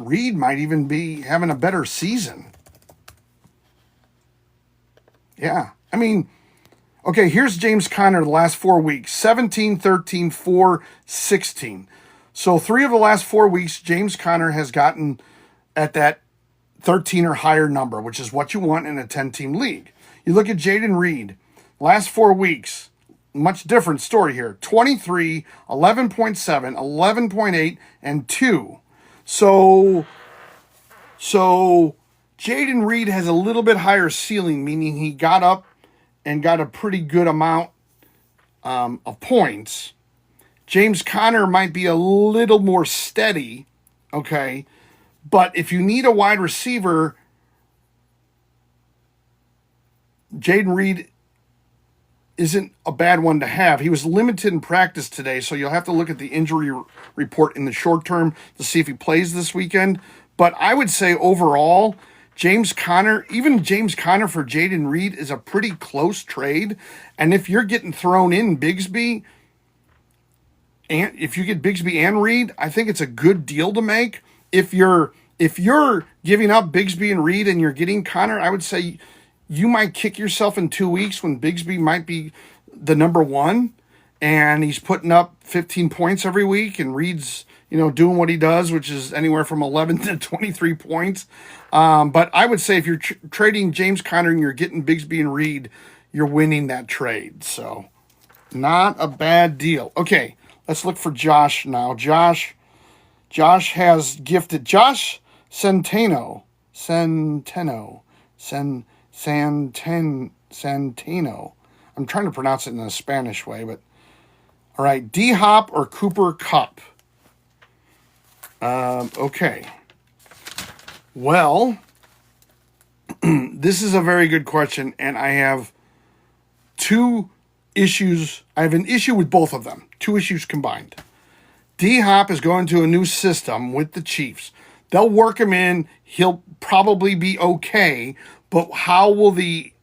Reed might even be having a better season. Yeah. I mean, okay, here's James Conner the last 4 weeks. 17, 13, 4, 16. So 3 of the last 4 weeks, James Conner has gotten at that 13 or higher number, which is what you want in a 10-team league. You look at Jaden Reed, last 4 weeks, much different story here. 23, 11.7, 11.8, and 2. So Jaden Reed has a little bit higher ceiling, meaning he got up and got a pretty good amount of points. James Conner might be a little more steady, okay? But if you need a wide receiver, Jaden Reed isn't a bad one to have. He was limited in practice today, so you'll have to look at the injury report in the short term to see if he plays this weekend. But I would say overall, James Conner for Jaden Reed is a pretty close trade. And if you're getting thrown in Bigsby, and if you get Bigsby and Reed, I think it's a good deal to make. If you're giving up Bigsby and Reed and you're getting Conner, I would say you might kick yourself in 2 weeks when Bigsby might be the number one and he's putting up 15 points every week and Reed's, doing what he does, which is anywhere from 11 to 23 points. But I would say if you're trading James Conner and you're getting Bigsby and Reed, you're winning that trade. So not a bad deal. Okay, let's look for Josh now. Josh has gifted Josh Santino. I'm trying to pronounce it in a Spanish way, but all right, D-Hop or Cooper Kupp? Okay. Well, this is a very good question, and I have 2 issues. I have an issue with both of them, 2 issues combined. D-Hop is going to a new system with the Chiefs. They'll work him in. He'll probably be okay, but how will the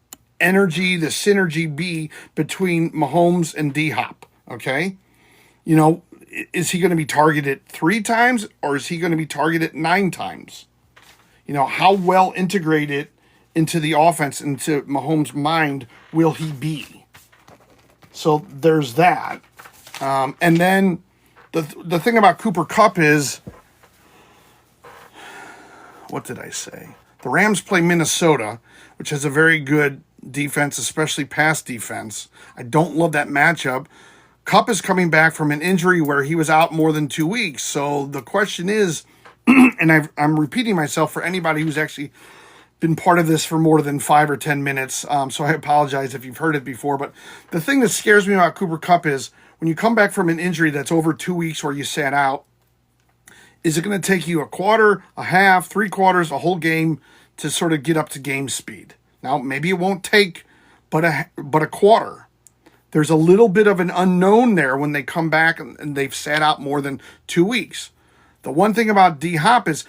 synergy be between Mahomes and D-Hop? Okay? Is he going to be targeted 3 times or is he going to be targeted 9 times? How well integrated into the offense, into Mahomes' mind, will he be? So there's that. And then the thing about Cooper Kupp is, what did I say? The Rams play Minnesota, which has a very good defense, especially pass defense. I don't love that matchup. Kupp is coming back from an injury where he was out more than 2 weeks. So the question is, and I'm repeating myself for anybody who's actually been part of this for more than 5 or 10 minutes, so I apologize if you've heard it before. But the thing that scares me about Cooper Kupp is when you come back from an injury that's over 2 weeks where you sat out, is it going to take you a quarter, a half, 3 quarters, a whole game to sort of get up to game speed? Now, maybe it won't take but a quarter. There's a little bit of an unknown there when they come back and they've sat out more than 2 weeks. The one thing about D-Hop is,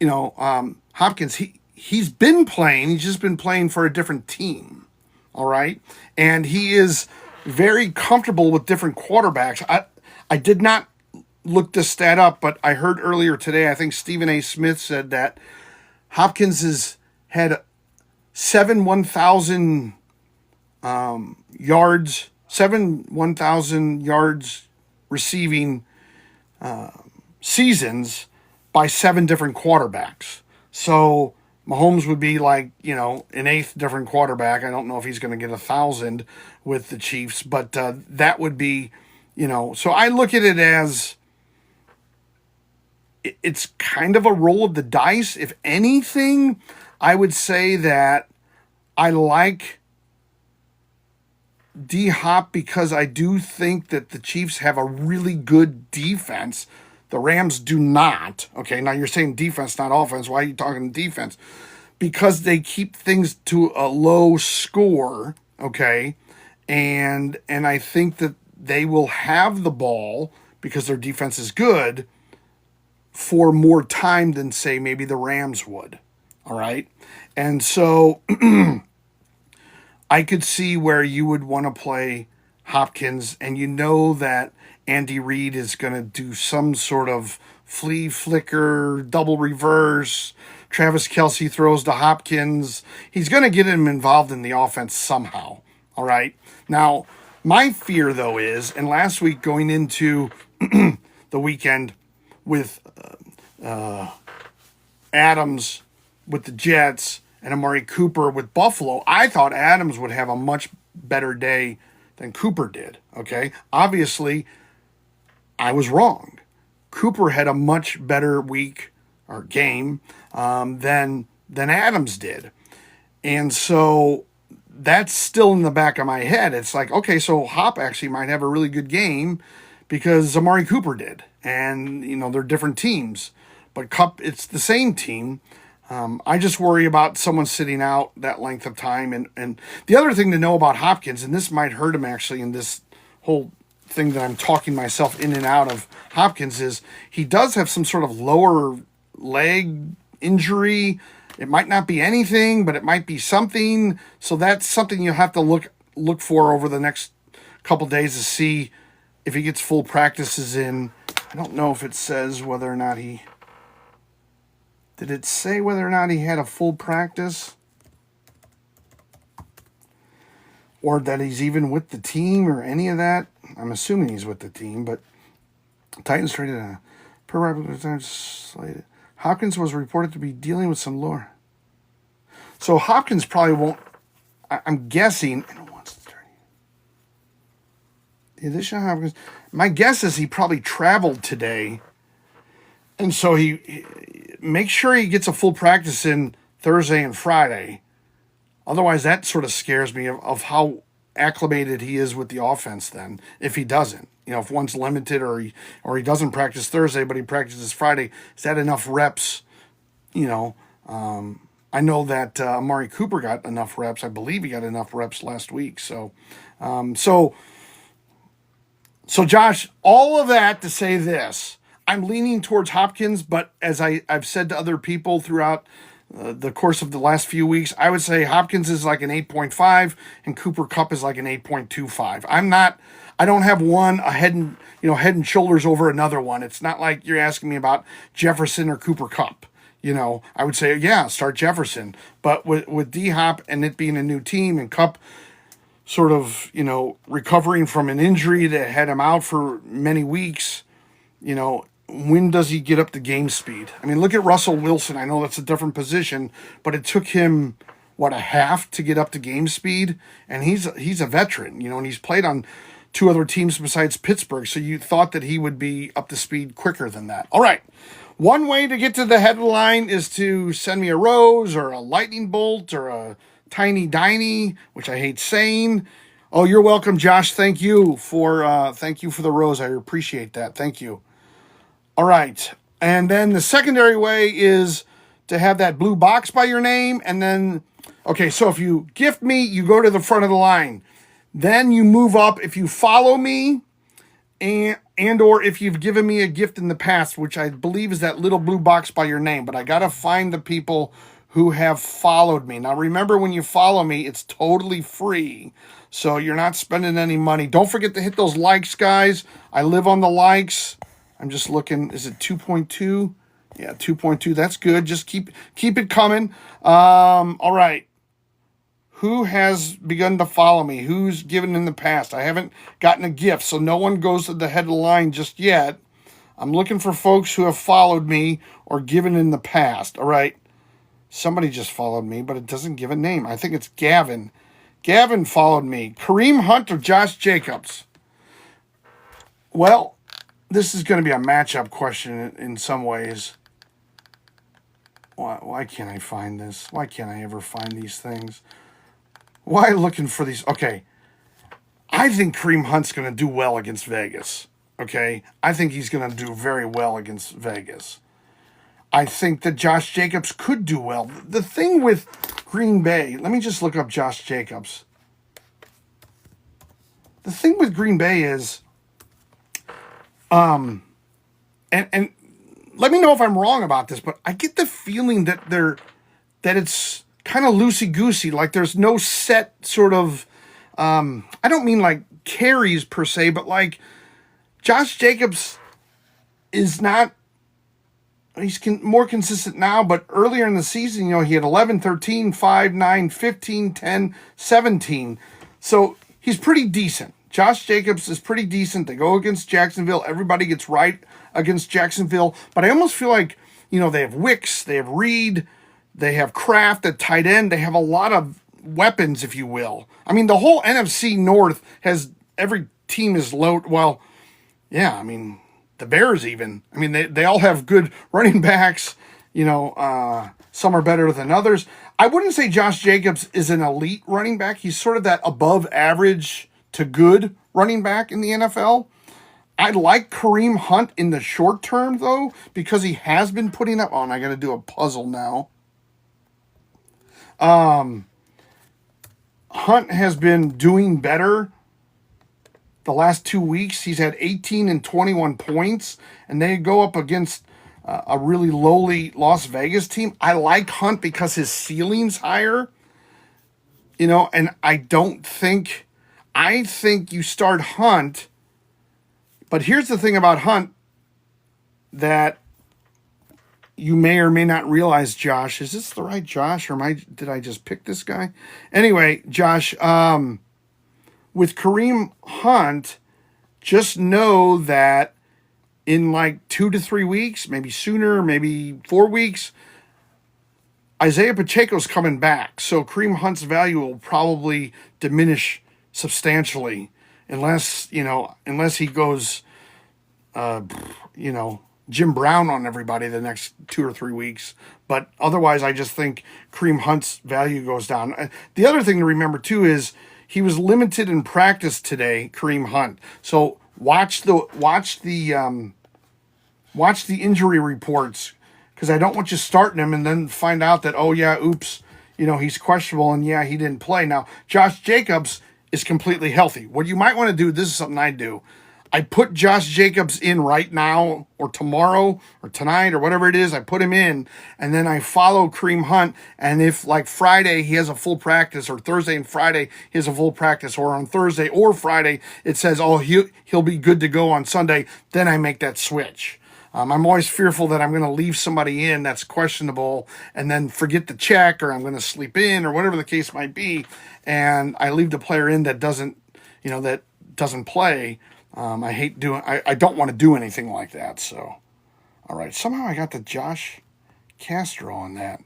Hopkins, he's been playing. He's just been playing for a different team, all right? And he is very comfortable with different quarterbacks. I did not look this stat up, but I heard earlier today, I think Stephen A. Smith said that Hopkins has had 7 1,000 yards receiving seasons by 7 different quarterbacks. So Mahomes would be like, an 8th different quarterback. I don't know if he's going to get 1,000 with the Chiefs, but that would be, so I look at it as it's kind of a roll of the dice. If anything, I would say that I like D-Hop because I do think that the Chiefs have a really good defense. The Rams do not. Okay, now you're saying defense, not offense. Why are you talking defense? because they keep things to a low score, okay? And I think that they will have the ball because their defense is good for more time than, say, maybe the Rams would. All right. And so I could see where you would want to play Hopkins, and you know that Andy Reid is going to do some sort of flea flicker, double reverse. Travis Kelce throws to Hopkins. He's going to get him involved in the offense somehow. All right. Now, my fear, though, is, and last week going into the weekend with Adams with the Jets and Amari Cooper with Buffalo, I thought Adams would have a much better day than Cooper did. Okay. Obviously, I was wrong. Cooper had a much better week or game than Adams did. And so that's still in the back of my head. It's like, okay, so Hop actually might have a really good game because Amari Cooper did. And, they're different teams. But Cup, it's the same team. I just worry about someone sitting out that length of time. And the other thing to know about Hopkins, and this might hurt him actually in this whole thing that I'm talking myself in and out of Hopkins, is he does have some sort of lower leg injury. It might not be anything, but it might be something. So that's something you'll have to look for over the next couple days to see if he gets full practices in. I don't know if it says whether or not he... Did it say whether or not he had a full practice? Or that he's even with the team or any of that? I'm assuming he's with the team, but Titans traded a per record time slated. Hopkins was reported to be dealing with some lower. So Hopkins probably won't, I'm guessing, the addition of Hopkins, my guess is he probably traveled today. And so he make sure he gets a full practice in Thursday and Friday. Otherwise, that sort of scares me of how acclimated he is with the offense then, if he doesn't. If one's limited or he doesn't practice Thursday, but he practices Friday, is that enough reps? I know that Amari Cooper got enough reps. I believe he got enough reps last week. So Josh, all of that to say this. I'm leaning towards Hopkins, but as I've said to other people throughout the course of the last few weeks, I would say Hopkins is like an 8.5 and Cooper Kupp is like an 8.25. I don't have one head and shoulders over another one. It's not like you're asking me about Jefferson or Cooper Kupp. I would say, yeah, start Jefferson. But with D-Hop and it being a new team and Kupp sort of, recovering from an injury that had him out for many weeks, when does he get up to game speed? I mean, look at Russell Wilson. I know that's a different position, but it took him, a half to get up to game speed? And he's a veteran, and he's played on two other teams besides Pittsburgh, so you thought that he would be up to speed quicker than that. All right. One way to get to the headline is to send me a rose or a lightning bolt or a tiny diny, which I hate saying. Oh, you're welcome, Josh. Thank you for the rose. I appreciate that. Thank you. All right. And then the secondary way is to have that blue box by your name. And then, okay, so if you gift me, you go to the front of the line. Then you move up. If you follow me and or if you've given me a gift in the past, which I believe is that little blue box by your name. But I got to find the people who have followed me. Now, remember, when you follow me, it's totally free. So you're not spending any money. Don't forget to hit those likes, guys. I live on the likes. I'm just looking. Is it 2.2? Yeah, 2.2. That's good. Just keep it coming. All right. Who has begun to follow me? Who's given in the past? I haven't gotten a gift, so no one goes to the head of the line just yet. I'm looking for folks who have followed me or given in the past. All right. Somebody just followed me, but it doesn't give a name. I think it's Gavin. Gavin followed me. Kareem Hunt or Josh Jacobs? Well, this is going to be a matchup question in some ways. Why can't I find this? Why can't I ever find these things? Why looking for these? Okay. I think Kareem Hunt's going to do well against Vegas. Okay. I think he's going to do very well against Vegas. I think that Josh Jacobs could do well. The thing with Green Bay, let me just look up Josh Jacobs. The thing with Green Bay is, and let me know if I'm wrong about this, but I get the feeling that it's kind of loosey goosey. Like there's no set sort of, I don't mean like carries per se, but like Josh Jacobs is not, he's more consistent now, but earlier in the season, he had 11, 13, 5, 9, 15, 10, 17. So he's pretty decent. Josh Jacobs is pretty decent. They go against Jacksonville. Everybody gets right against Jacksonville. But I almost feel like, they have Wicks, they have Reed, they have Kraft at tight end. They have a lot of weapons, if you will. I mean, the whole NFC North has, every team is low. Well, yeah, I mean, the Bears even. I mean, they all have good running backs. Some are better than others. I wouldn't say Josh Jacobs is an elite running back. He's sort of that above average to good running back in the NFL. I like Kareem Hunt in the short term, though, because he has been putting up... Oh, and I got to do a puzzle now. Hunt has been doing better the last 2 weeks. He's had 18 and 21 points, and they go up against a really lowly Las Vegas team. I like Hunt because his ceiling's higher, and I think you start Hunt, but here's the thing about Hunt that you may or may not realize, Josh. Is this the right Josh, or did I just pick this guy? Anyway, Josh, with Kareem Hunt, just know that in like 2 to 3 weeks, maybe sooner, maybe 4 weeks, Isaiah Pacheco's coming back. So Kareem Hunt's value will probably diminish substantially unless he goes, Jim Brown on everybody the next 2 or 3 weeks. But otherwise, I just think Kareem Hunt's value goes down. The other thing to remember, too, is he was limited in practice today, Kareem Hunt. So watch the injury reports, because I don't want you starting him and then find out that, oh, yeah, oops, he's questionable and, yeah, he didn't play. Now, Josh Jacobs is completely healthy. What you might want to do, this is something I do. I put Josh Jacobs in right now or tomorrow or tonight or whatever it is. I put him in, and then I follow Kareem Hunt. And if like Friday he has a full practice, or Thursday and Friday he has a full practice, or on Thursday or Friday it says, oh, he'll be good to go on Sunday, then I make that switch. I'm always fearful that I'm going to leave somebody in that's questionable and then forget to check, or I'm going to sleep in, or whatever the case might be, and I leave the player in that doesn't play. I don't want to do anything like that. So, all right. Somehow I got the Josh Castro on that.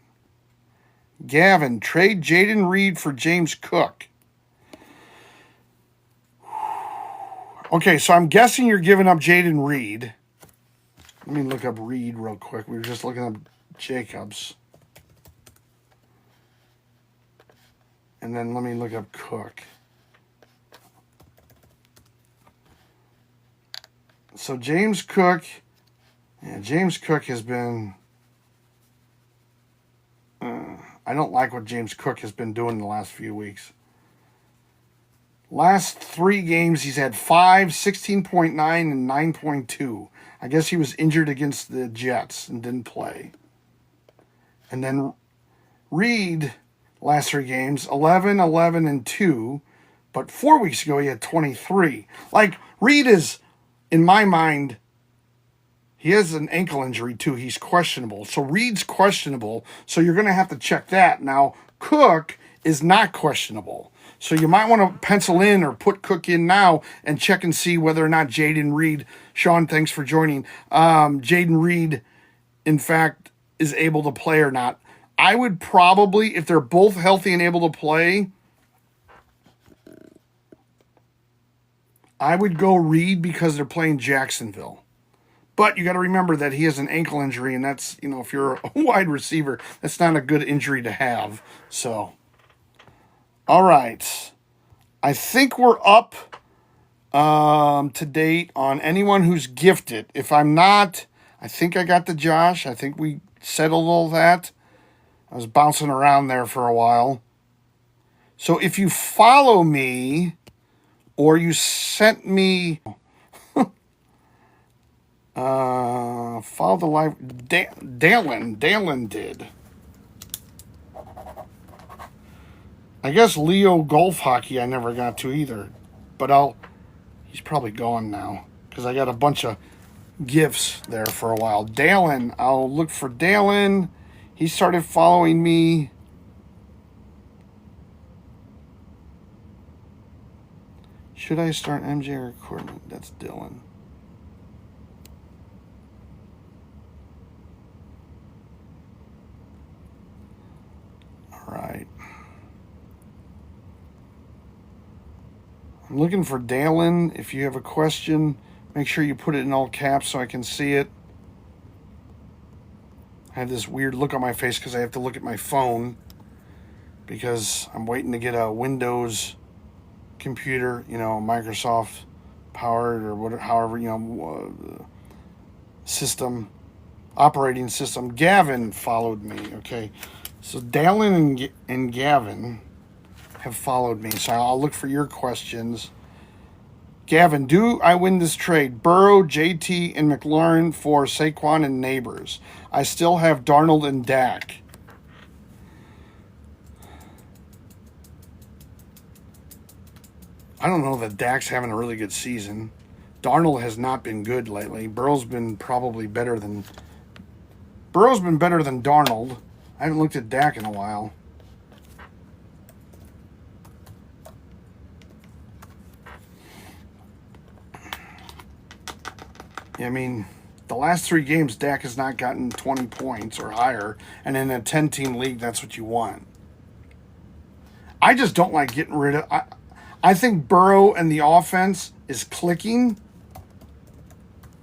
Gavin, trade Jaden Reed for James Cook. Okay, so I'm guessing you're giving up Jaden Reed. Let me look up Reed real quick. We were just looking up Jacobs. And then let me look up Cook. So James Cook has been... I don't like what James Cook has been doing the last few weeks. Last 3 games, he's had 5, 16.9, and 9.2. I guess he was injured against the Jets and didn't play. And then Reed, last 3 games, 11, 11, and 2. But 4 weeks ago, he had 23. Like, Reed is, in my mind, he has an ankle injury, too. He's questionable. So Reed's questionable, so you're going to have to check that. Now, Cook is not questionable. So you might want to pencil in or put Cook in now and check and see whether or not Jaden Reed, Sean, thanks for joining, Jaden Reed, in fact, is able to play or not. I would probably, if they're both healthy and able to play, I would go Reed because they're playing Jacksonville. But you got to remember that he has an ankle injury, and that's, if you're a wide receiver, that's not a good injury to have. So, all right. I think we're up to date on anyone who's gifted. If I'm not, I think I got the Josh. I think we settled all that. I was bouncing around there for a while. So if you follow me or you sent me follow the live Dalen did. I guess Leo Golf Hockey I never got to either. But he's probably gone now because I got a bunch of gifts there for a while. Dalen, I'll look for Dalen. He started following me. Should I start MJ recording? That's Dylan. All right. I'm looking for Dalen. If you have a question, make sure you put it in all caps so I can see it. I have this weird look on my face because I have to look at my phone because I'm waiting to get a Windows computer, Microsoft powered or whatever, however, system, operating system. Gavin followed me. Okay. So Dalen and Gavin have followed me. So I'll look for your questions. Gavin, do I win this trade? Burrow, JT, and McLaurin for Saquon and Neighbors. I still have Darnold and Dak. I don't know that Dak's having a really good season. Darnold has not been good lately. Burrow's been probably better than Darnold. I haven't looked at Dak in a while. I mean, the last 3 games, Dak has not gotten 20 points or higher. And in a 10-team league, that's what you want. I just don't like getting rid of... I think Burrow and the offense is clicking.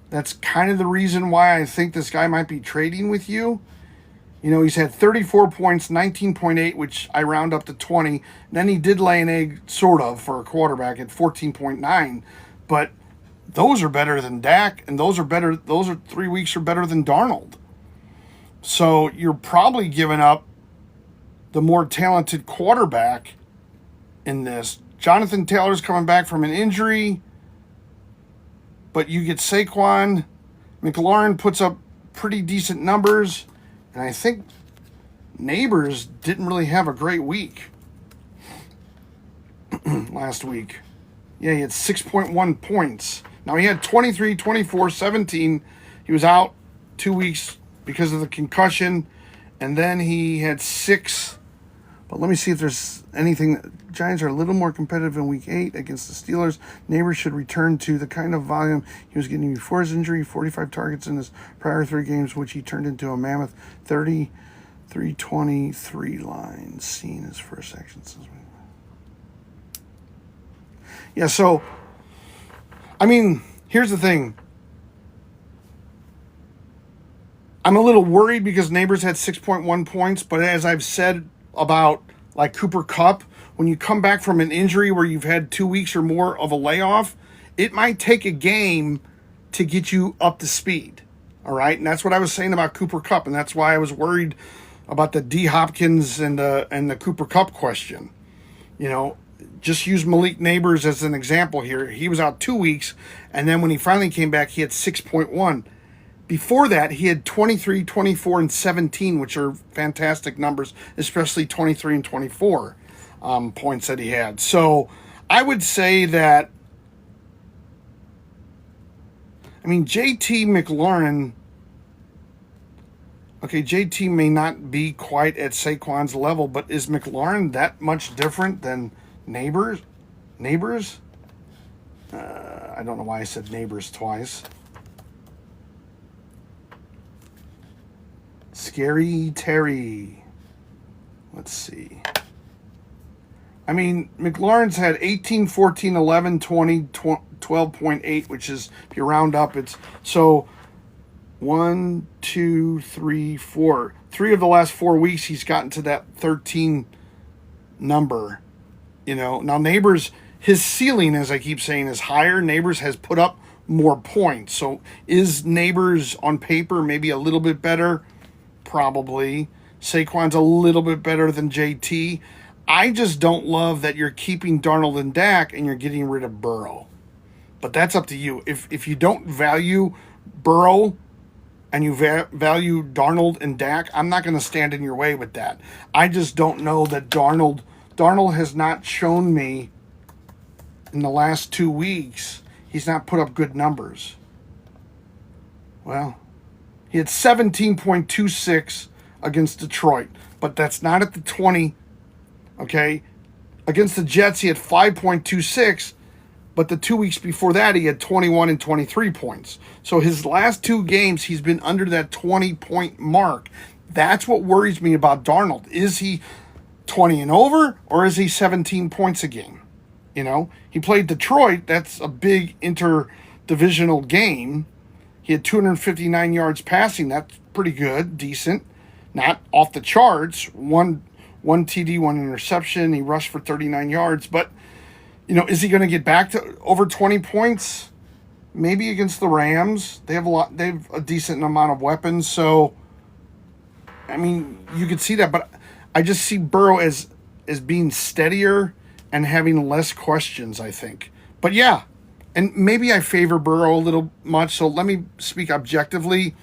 That's kind of the reason why I think this guy might be trading with you. He's had 34 points, 19.8, which I round up to 20. Then he did lay an egg, sort of, for a quarterback at 14.9. But those are better than Dak, and those are 3 weeks are better than Darnold. So you're probably giving up the more talented quarterback in this. Jonathan Taylor's coming back from an injury, but you get Saquon. McLaurin puts up pretty decent numbers, and I think Neighbors didn't really have a great week last week. Yeah, he had 6.1 points. Now, he had 23, 24, 17. He was out 2 weeks because of the concussion, and then he had 6. But let me see if there's anything. Giants are a little more competitive in Week 8 against the Steelers. Neighbors should return to the kind of volume he was getting before his injury. 45 targets in his prior 3 games, which he turned into a mammoth 323 line. Seen his first action since. Yeah, so, I mean, here's the thing. I'm a little worried because Neighbors had 6.1 points, but as I've said about like Cooper Kupp, when you come back from an injury where you've had 2 weeks or more of a layoff, it might take a game to get you up to speed. All right. And that's what I was saying about Cooper Kupp. And that's why I was worried about the D Hopkins and the Cooper Kupp question. Just use Malik Neighbors as an example here. He was out 2 weeks, and then when he finally came back, he had 6.1. Before that, he had 23, 24, and 17, which are fantastic numbers, especially 23 and 24 points that he had. So I would say that, JT McLaurin, okay, JT may not be quite at Saquon's level, but is McLaurin that much different than Neighbors? I don't know why I said Neighbors twice. Scary Terry. Let's see. McLaurin's had 18, 14, 11, 20, 12.8, which is, if you round up, it's so 1, 2, 3, 4. 3 of the last 4 weeks, he's gotten to that 13 number. Now Neighbors, his ceiling, as I keep saying, is higher. Neighbors has put up more points. So is Neighbors on paper maybe a little bit better? Probably. Saquon's a little bit better than JT. I just don't love that you're keeping Darnold and Dak and you're getting rid of Burrow. But that's up to you. If you don't value Burrow and you value Darnold and Dak, I'm not going to stand in your way with that. I just don't know that Darnold has not shown me in the last 2 weeks, he's not put up good numbers. Well, he had 17.26 against Detroit, but that's not at the 20, okay? Against the Jets, he had 5.26, but the 2 weeks before that, he had 21 and 23 points. So his last 2 games, he's been under that 20-point mark. That's what worries me about Darnold. Is he 20 and over, or is he 17 points a game? You know, he played Detroit. That's a big interdivisional game. He had 259 yards passing. That's pretty good, decent. Not off the charts. One TD, one interception. He rushed for 39 yards. But, you know, is he going to get back to over 20 points? Maybe against the Rams. They have a decent amount of weapons. So, I mean, you could see that. But I just see Burrow as being steadier and having less questions, I think. But yeah, and maybe I favor Burrow a little much, so let me speak objectively.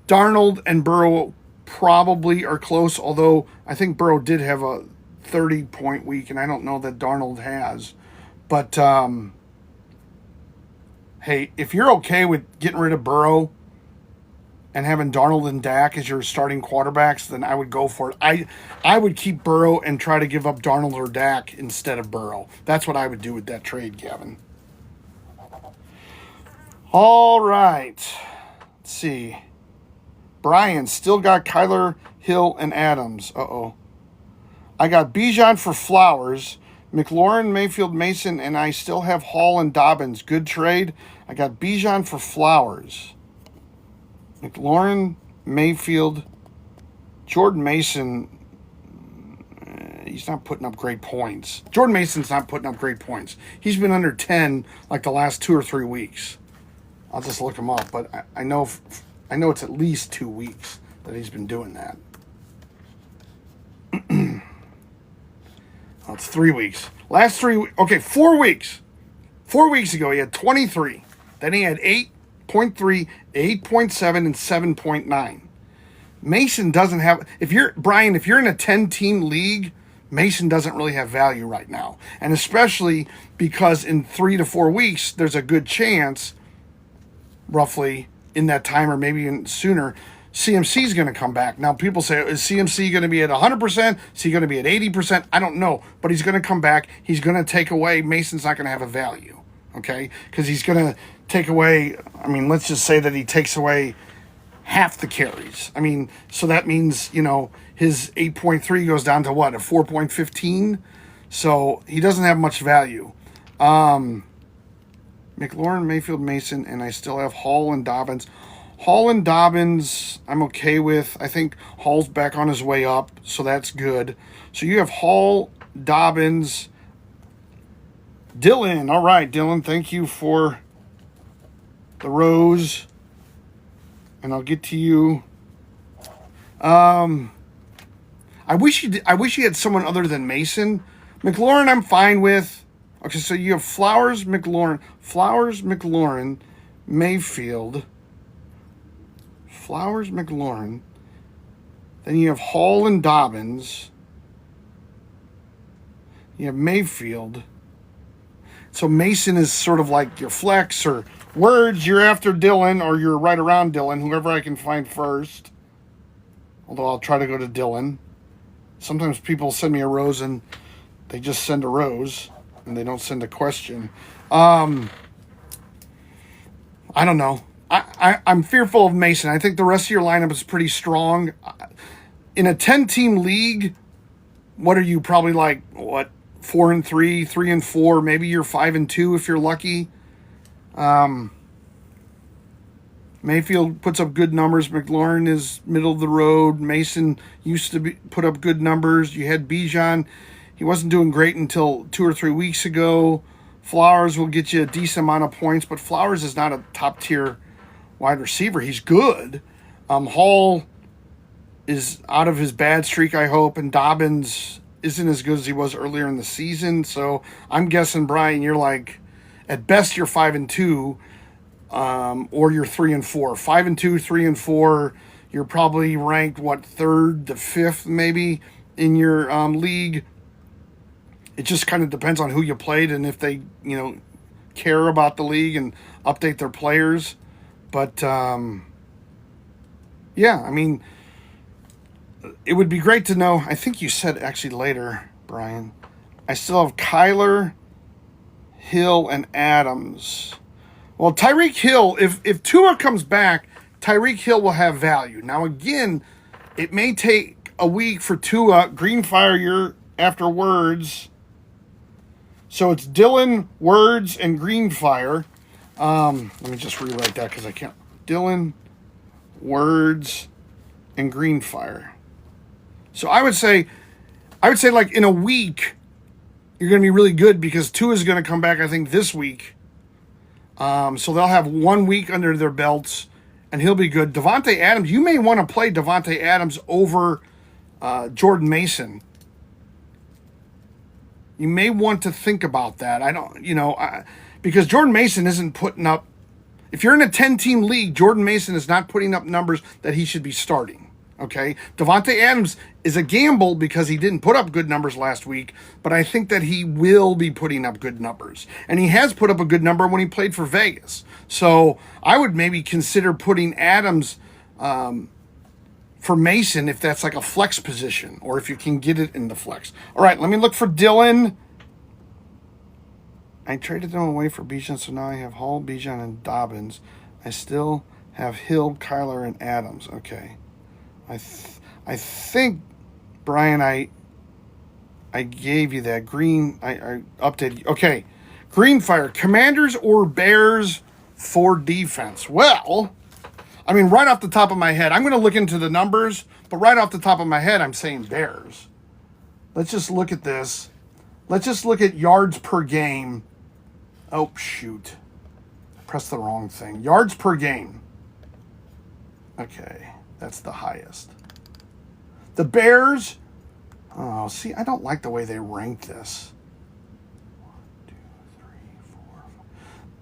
Darnold and Burrow probably are close, although I think Burrow did have a 30-point week, and I don't know that Darnold has. But, hey, if you're okay with getting rid of Burrow and having Darnold and Dak as your starting quarterbacks, then I would go for it. I would keep Burrow and try to give up Darnold or Dak instead of Burrow. That's what I would do with that trade, Gavin. All right. Let's see. Brian still got Kyler, Hill, and Adams. Uh-oh. I got Bijan for Flowers, McLaurin, Mayfield, Mason, and I still have Hall and Dobbins. Good trade. I got Bijan for Flowers. McLaurin, Mayfield, Jordan Mason, he's not putting up great points. Jordan Mason's not putting up great points. He's been under 10 like the last 2 or 3 weeks. I'll just look him up, but I know it's at least 2 weeks that he's been doing that. Oh, it's 3 weeks. Last 3 weeks. Okay, 4 weeks. 4 weeks ago, he had 23. Then he had 8.3, 8.7, and 7.9. Mason doesn't have, if you're in a 10-team league, Mason doesn't really have value right now. And especially because in 3 to 4 weeks, there's a good chance, roughly in that time or maybe even sooner, CMC is going to come back. Now, people say, is CMC going to be at 100%? Is he going to be at 80%? I don't know. But he's going to come back. He's going to take away. Mason's not going to have a value, okay? Because he's going to take away, I mean, let's just say that he takes away half the carries. I mean, so that means, you know, his 8.3 goes down to what, a 4.15? So he doesn't have much value. McLaurin, Mayfield, Mason, and I still have Hall and Dobbins. Hall and Dobbins, I'm okay with. I think Hall's back on his way up, so that's good. So you have Hall, Dobbins, Dylan. All right, Dylan, thank you for the rose. And I'll get to you. I wish you had someone other than Mason. McLaurin, I'm fine with. Okay, so you have Flowers, McLaurin, Mayfield. Flowers, McLaurin. Then you have Hall and Dobbins. You have Mayfield. So Mason is sort of like your flex, or words, you're after Dylan, or you're right around Dylan, whoever I can find first. Although I'll try to go to Dylan. Sometimes people send me a rose and they just send a rose and they don't send a question. I don't know. I'm fearful of Mason. I think the rest of your lineup is pretty strong. In a 10-team league, what are you? Probably like, 4-3, 3-4, maybe you're 5-2 if you're lucky. Mayfield puts up good numbers. McLaurin is middle of the road. Mason used to put up good numbers. You had Bijan. He wasn't doing great until 2 or 3 weeks ago. Flowers will get you a decent amount of points, but Flowers is not a top-tier wide receiver. He's good. Hall is out of his bad streak, I hope, and Dobbins isn't as good as he was earlier in the season. So I'm guessing, Brian, you're like, at best you're 5-2, or you're 3-4. 5-2, 3-4. You're probably ranked third to fifth maybe in your league. It just kind of depends on who you played and if they care about the league and update their players. But yeah, I mean, it would be great to know. I think you said actually later, Brian. I still have Kyler, Hill, and Adams. Well, Tyreek Hill, if Tua comes back, Tyreek Hill will have value. Now, again, it may take a week for Tua. Greenfire, you're after Words. So it's Dylan, Words, and Greenfire. Let me just rewrite that because I can't. Dylan, Words, and Greenfire. So I would say like in a week, you're going to be really good because Tua is going to come back, I think, this week. So they'll have 1 week under their belts, and he'll be good. Devontae Adams, you may want to play Devontae Adams over Jordan Mason. You may want to think about that. Because Jordan Mason isn't putting up. If you're in a 10-team league, Jordan Mason is not putting up numbers that he should be starting. Okay, Devontae Adams is a gamble because he didn't put up good numbers last week, but I think that he will be putting up good numbers. And he has put up a good number when he played for Vegas. So I would maybe consider putting Adams for Mason if that's like a flex position or if you can get it in the flex. All right, let me look for Dylan. I traded them away for Bijan, so now I have Hall, Bijan, and Dobbins. I still have Hill, Kyler, and Adams. Okay. I think, Brian, I gave you that green. I updated. Okay, Greenfire, Commanders or Bears for defense. Well, I mean, right off the top of my head, I'm going to look into the numbers, but right off the top of my head, I'm saying Bears. Let's just look at this. Let's just look at yards per game. Oh, shoot. I pressed the wrong thing. Yards per game. Okay. That's the highest. The Bears. Oh, see, I don't like the way they rank this. 1, 2, 3, 4, 5.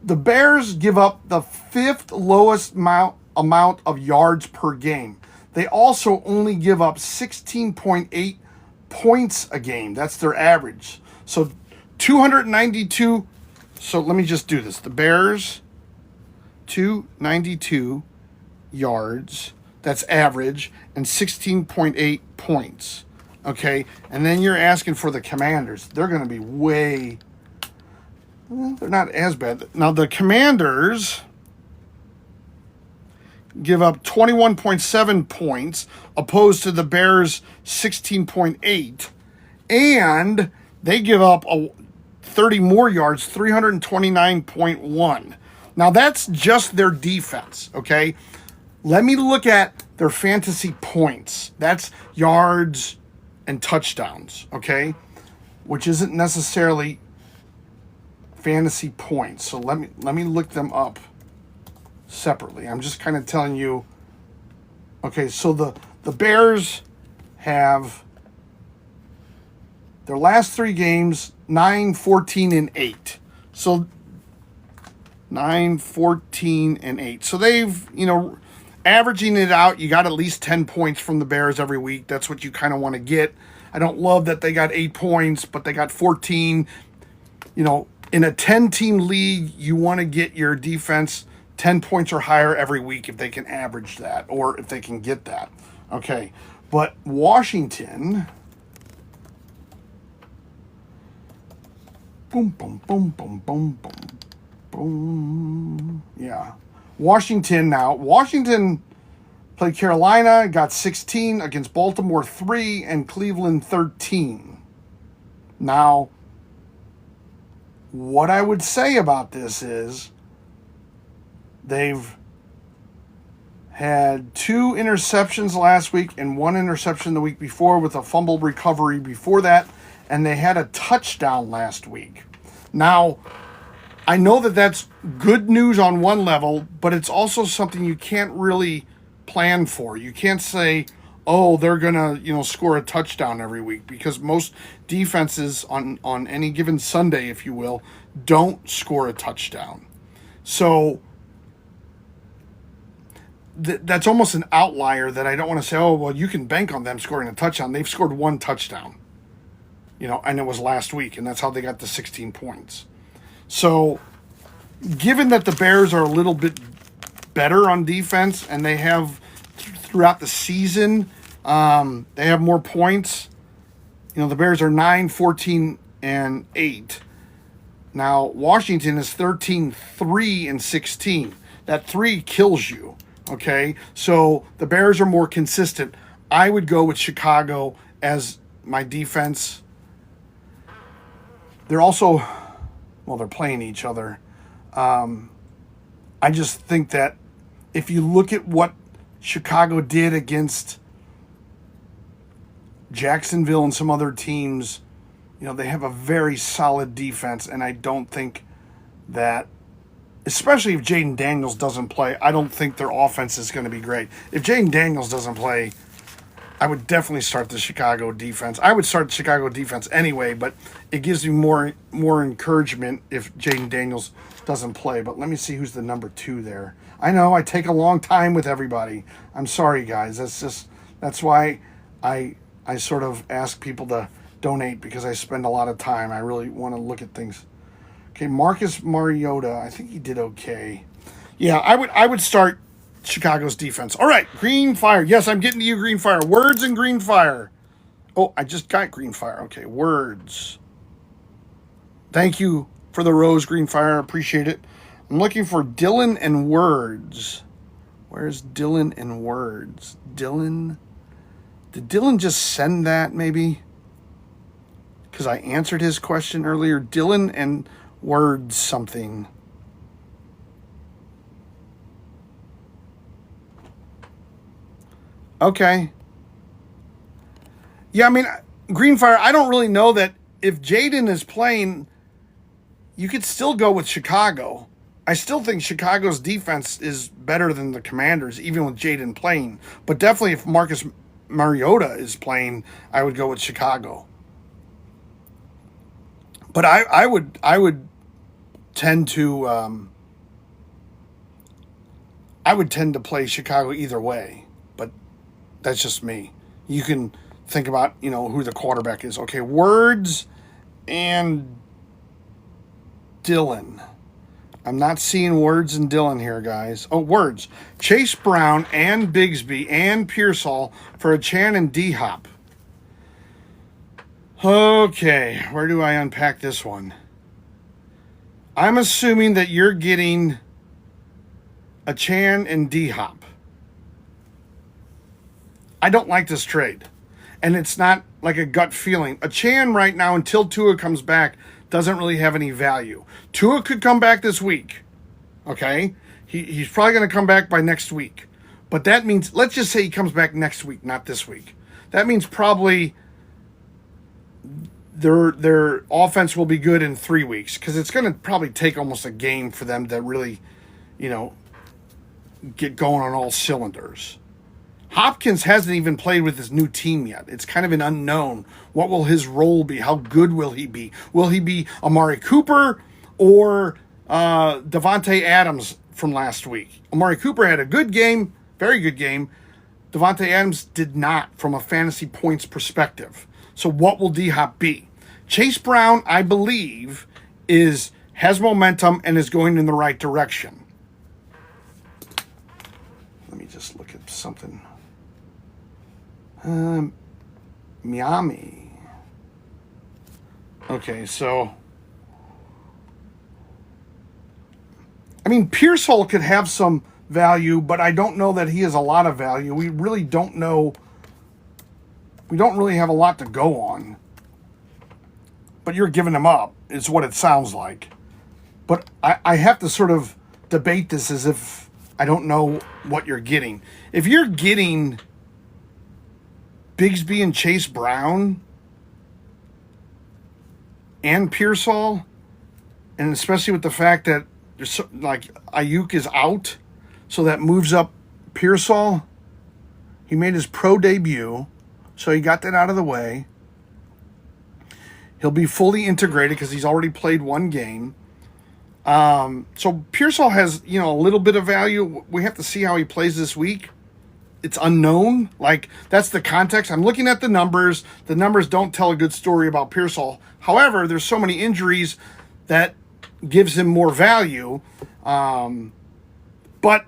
The Bears give up the fifth lowest amount of yards per game. They also only give up 16.8 points a game. That's their average. So 292. So let me just do this. The Bears, 292 yards. That's average, and 16.8 points. Okay, and then you're asking for the Commanders. They're going to be they're not as bad. Now, the Commanders give up 21.7 points, opposed to the Bears' 16.8, and they give up 30 more yards, 329.1. Now, that's just their defense, okay? Let me look at their fantasy points. That's yards and touchdowns, okay? Which isn't necessarily fantasy points. So let me look them up separately. I'm just kind of telling you. Okay, so the Bears have their last 3 games 9, 14, and 8. So 9, 14, and 8. So they've, averaging it out, you got at least 10 points from the Bears every week. That's what you kind of want to get. I don't love that they got 8 points, but they got 14. In a 10-team league, you want to get your defense 10 points or higher every week if they can average that or if they can get that. Okay, but Washington... Boom, boom, boom, boom, boom, boom, boom. Yeah. Washington played Carolina, got 16, against Baltimore 3, and Cleveland 13. Now, what I would say about this is they've had 2 interceptions last week and 1 interception the week before with a fumble recovery before that, and they had a touchdown last week. Now, I know that that's good news on one level, but it's also something you can't really plan for. You can't say, "Oh, they're gonna, score a touchdown every week," because most defenses on any given Sunday, if you will, don't score a touchdown. So that's almost an outlier that I don't want to say, "Oh, well, you can bank on them scoring a touchdown." They've scored one touchdown, and it was last week, and that's how they got the 16 points. So, given that the Bears are a little bit better on defense and they have throughout the season, they have more points. The Bears are 9, 14, and 8. Now, Washington is 13, 3, and 16. That 3 kills you, okay? So the Bears are more consistent. I would go with Chicago as my defense. They're also, they're playing each other. I just think that if you look at what Chicago did against Jacksonville and some other teams, they have a very solid defense, and I don't think that, especially if Jaden Daniels doesn't play, I don't think their offense is going to be great. If Jaden Daniels doesn't play, I would definitely start the Chicago defense. I would start the Chicago defense anyway, but it gives me more encouragement if Jaden Daniels doesn't play. But let me see who's the number 2 there. I know I take a long time with everybody. I'm sorry, guys. That's why I sort of ask people to donate, because I spend a lot of time. I really want to look at things. Okay, Marcus Mariota. I think he did okay. Yeah, I would start Chicago's defense. All right, Green Fire. Yes, I'm getting to you, Green Fire. Words and Green Fire. Oh, I just got Green Fire. Okay, words. Thank you for the rose, Green Fire. Appreciate it. I'm looking for Dylan and words. Where's Dylan and words? Dylan. Did Dylan just send that, maybe? Because I answered his question earlier. Dylan and words something. Okay. Yeah, I mean, Greenfire, I don't really know that if Jaden is playing, you could still go with Chicago. I still think Chicago's defense is better than the Commanders, even with Jaden playing. But definitely if Marcus Mariota is playing, I would go with Chicago. But I would tend to play Chicago either way. But that's just me. You can think about, who the quarterback is. Okay, words and Dylan. I'm not seeing words and Dylan here, guys. Oh, words. Chase Brown and Bigsby and Pearsall for Achane and D-Hop. Okay, where do I unpack this one? I'm assuming that you're getting Achane and D-Hop. I don't like this trade. And it's not like a gut feeling. Achane right now, until Tua comes back, doesn't really have any value. Tua could come back this week. Okay? He's probably going to come back by next week. But that means, let's just say he comes back next week, not this week. That means probably their offense will be good in 3 weeks, because it's going to probably take almost a game for them to really, get going on all cylinders. Hopkins hasn't even played with his new team yet. It's kind of an unknown. What will his role be? How good will he be? Will he be Amari Cooper or Devontae Adams from last week? Amari Cooper had a good game, very good game. Devontae Adams did not, from a fantasy points perspective. So what will D-Hop be? Chase Brown, I believe, has momentum and is going in the right direction. Let me just look at something. Miami. Okay, so I mean, Pearsall could have some value, but I don't know that he has a lot of value. We really don't know. We don't really have a lot to go on. But you're giving him up, is what it sounds like. But I have to sort of debate this as if I don't know what you're getting. If you're getting Bigsby and Chase Brown and Pearsall, and especially with the fact that there's like Ayuk is out, so that moves up Pearsall. He made his pro debut, so he got that out of the way. He'll be fully integrated because he's already played one game. So Pearsall has, a little bit of value. We have to see how he plays this week. It's unknown. Like, that's the context. I'm looking at the numbers. The numbers don't tell a good story about Pearsall. However, there's so many injuries that gives him more value. But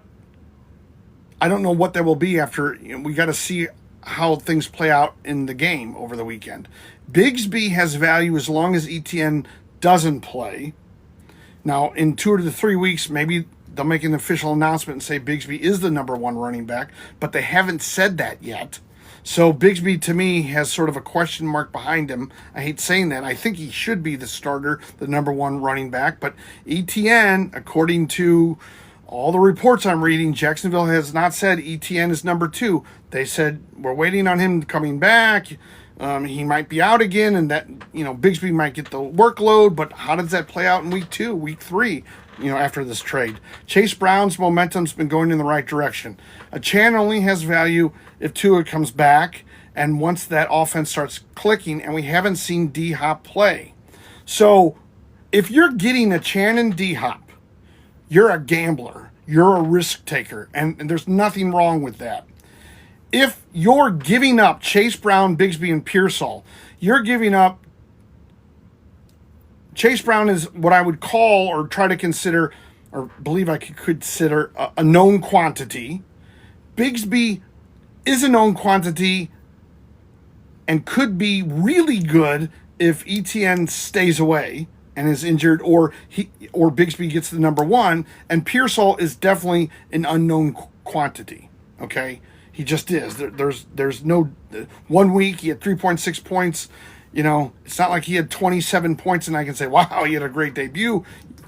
I don't know what that will be after. We got to see how things play out in the game over the weekend. Bigsby has value as long as Etienne doesn't play. Now, in 2 to 3 weeks, maybe they'll make an official announcement and say Bigsby is the number one running back, but they haven't said that yet. So Bigsby, to me, has sort of a question mark behind him. I hate saying that. I think he should be the starter, the number one running back. But Etienne, according to all the reports I'm reading, Jacksonville has not said Etienne is number 2. They said, we're waiting on him coming back. He might be out again, and that, Bigsby might get the workload, but how does that play out in week 2, week 3, after this trade? Chase Brown's momentum's been going in the right direction. Chan only has value if Tua comes back, and once that offense starts clicking, and we haven't seen D-Hop play. So, if you're getting a Chan and D-Hop, you're a gambler, you're a risk taker, and there's nothing wrong with that. If you're giving up Chase Brown, Bigsby, and Pearsall, you're giving up. Chase Brown is what I would call or try to consider, or believe I could consider, a known quantity. Bigsby is a known quantity and could be really good if Etienne stays away and is injured, or Bigsby gets the number 1, and Pearsall is definitely an unknown quantity. Okay. He just is. There's no 1 week he had 3.6 points. It's not like he had 27 points and I can say, wow, he had a great debut.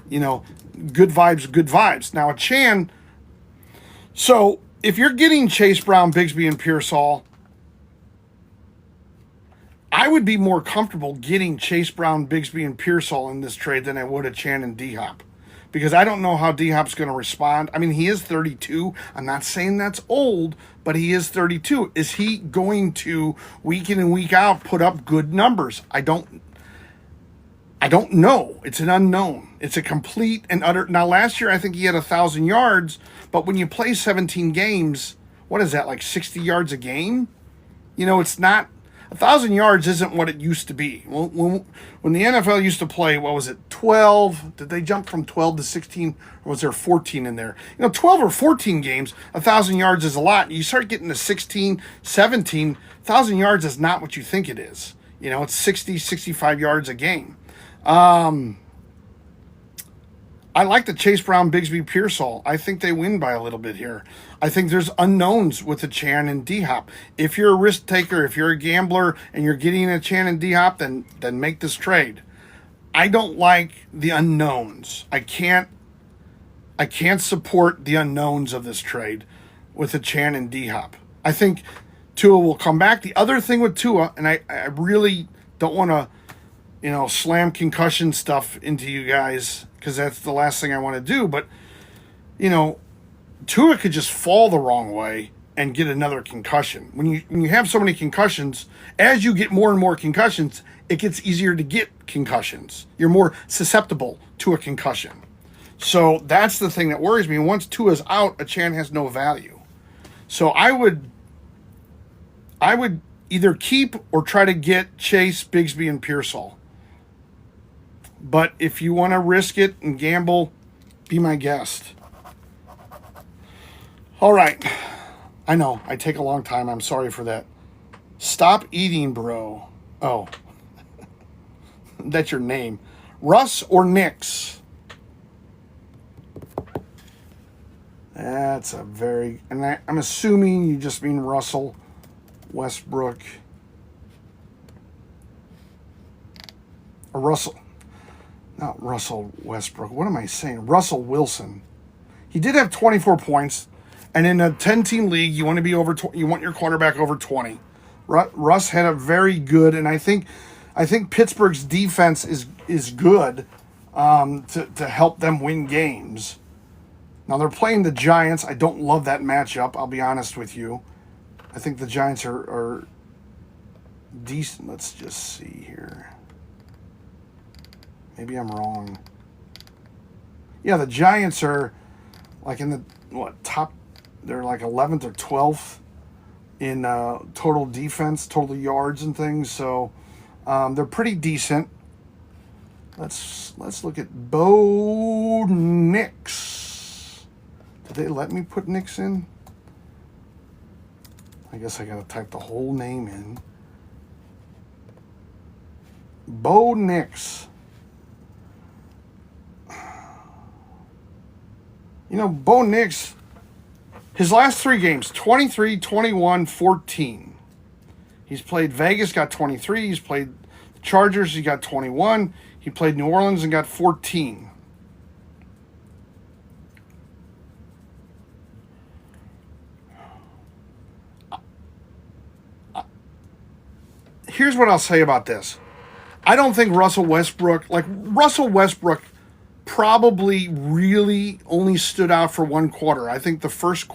Good vibes. Now a Chan. So if you're getting Chase Brown, Bigsby, and Pearsall, I would be more comfortable getting Chase Brown, Bigsby, and Pearsall in this trade than I would a Chan and D-Hop. Because I don't know how D-Hop's going to respond. I mean, he is 32. I'm not saying that's old, but he is 32. Is he going to, week in and week out, put up good numbers? I don't know. It's an unknown. It's a complete and utter. Now, last year, I think he had 1,000 yards, but when you play 17 games, what is that, like 60 yards a game? It's not. 1,000 yards isn't what it used to be. When the NFL used to play, 12? Did they jump from 12 to 16? Or was there 14 in there? 12 or 14 games, 1,000 yards is a lot. You start getting to 16, 17, 1,000 yards is not what you think it is. It's 60, 65 yards a game. I like the Chase Brown, Bigsby, Pearsall. I think they win by a little bit here. I think there's unknowns with the Chan and D-Hop. If you're a risk taker, if you're a gambler, and you're getting a Chan and D-Hop, then make this trade. I don't like the unknowns. I can't support the unknowns of this trade with the Chan and D-Hop. I think Tua will come back. The other thing with Tua, and I really don't want to, slam concussion stuff into you guys, because that's the last thing I want to do. But, Tua could just fall the wrong way and get another concussion. When you have so many concussions, as you get more and more concussions, it gets easier to get concussions. You're more susceptible to a concussion. So that's the thing that worries me. Once Tua's out, a Chan has no value. So I would either keep or try to get Chase, Bigsby, and Pearsall. But if you want to risk it and gamble, be my guest. All right. I know, I take a long time. I'm sorry for that. Stop eating, bro. Oh. That's your name. Russ or Knicks? That's a very... And I'm assuming you just mean Russell Westbrook. Or Russell... Not Russell Westbrook. What am I saying? Russell Wilson. He did have 24 points. And in a 10-team league, you want to be over. You want your quarterback over 20. Russ had a very good, and I think Pittsburgh's defense is good. to help them win games. Now they're playing the Giants. I don't love that matchup, I'll be honest with you. I think the Giants are decent. Let's just see here. Maybe I'm wrong. Yeah, the Giants are like in the top. They're like 11th or 12th in total defense, total yards and things. So they're pretty decent. Let's look at Bo Nix. Did they let me put Nix in? I guess I gotta type the whole name in. Bo Nix. You know, Bo Nix, his last 3 games, 23, 21, 14. He's played Vegas, got 23. He's played the Chargers, he got 21. He played New Orleans and got 14. Here's what I'll say about this. I don't think Russell Westbrook probably really only stood out for one quarter. I think the first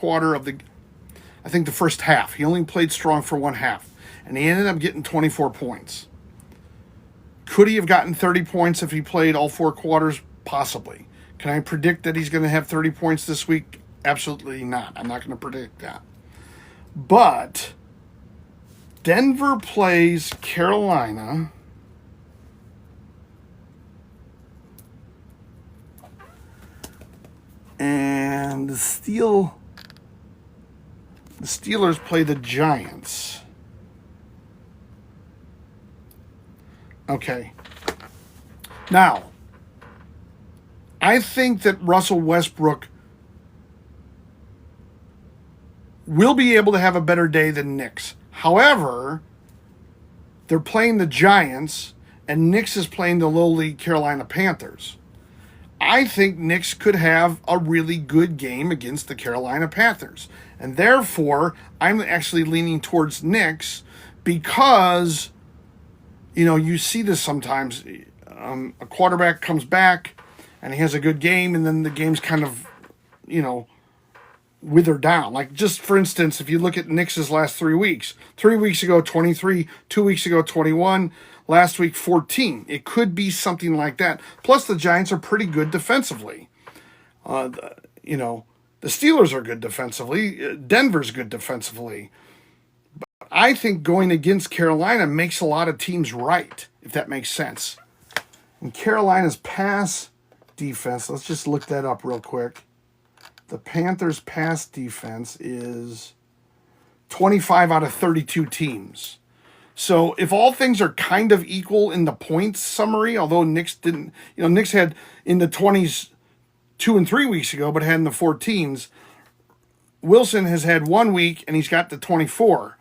half. He only played strong for one half. And he ended up getting 24 points. Could he have gotten 30 points if he played all 4 quarters? Possibly. Can I predict that he's going to have 30 points this week? Absolutely not. I'm not going to predict that. But Denver plays Carolina. And the Steelers play the Giants. Okay. Now, I think that Russell Westbrook will be able to have a better day than Knicks. However, they're playing the Giants, and Knicks is playing the lowly Carolina Panthers. I think Knicks could have a really good game against the Carolina Panthers. And therefore, I'm actually leaning towards Knicks because, you know, you see this sometimes. A quarterback comes back and he has a good game, and then the game's kind of, you know, wither down. Like, just for instance, if you look at Knicks' last 3 weeks, 3 weeks ago, 23, 2 weeks ago, 21, last week, 14. It could be something like that. Plus, the Giants are pretty good defensively. You know, the Steelers are good defensively. Denver's good defensively. But I think going against Carolina makes a lot of teams right, if that makes sense. And Carolina's pass defense, let's just look that up real quick. The Panthers' pass defense is 25 out of 32 teams. So if all things are kind of equal in the points summary, although Knicks didn't, you know, Knicks had in the 20s 2 and 3 weeks ago, but had in the 14s. Wilson has had 1 week and he's got the 24,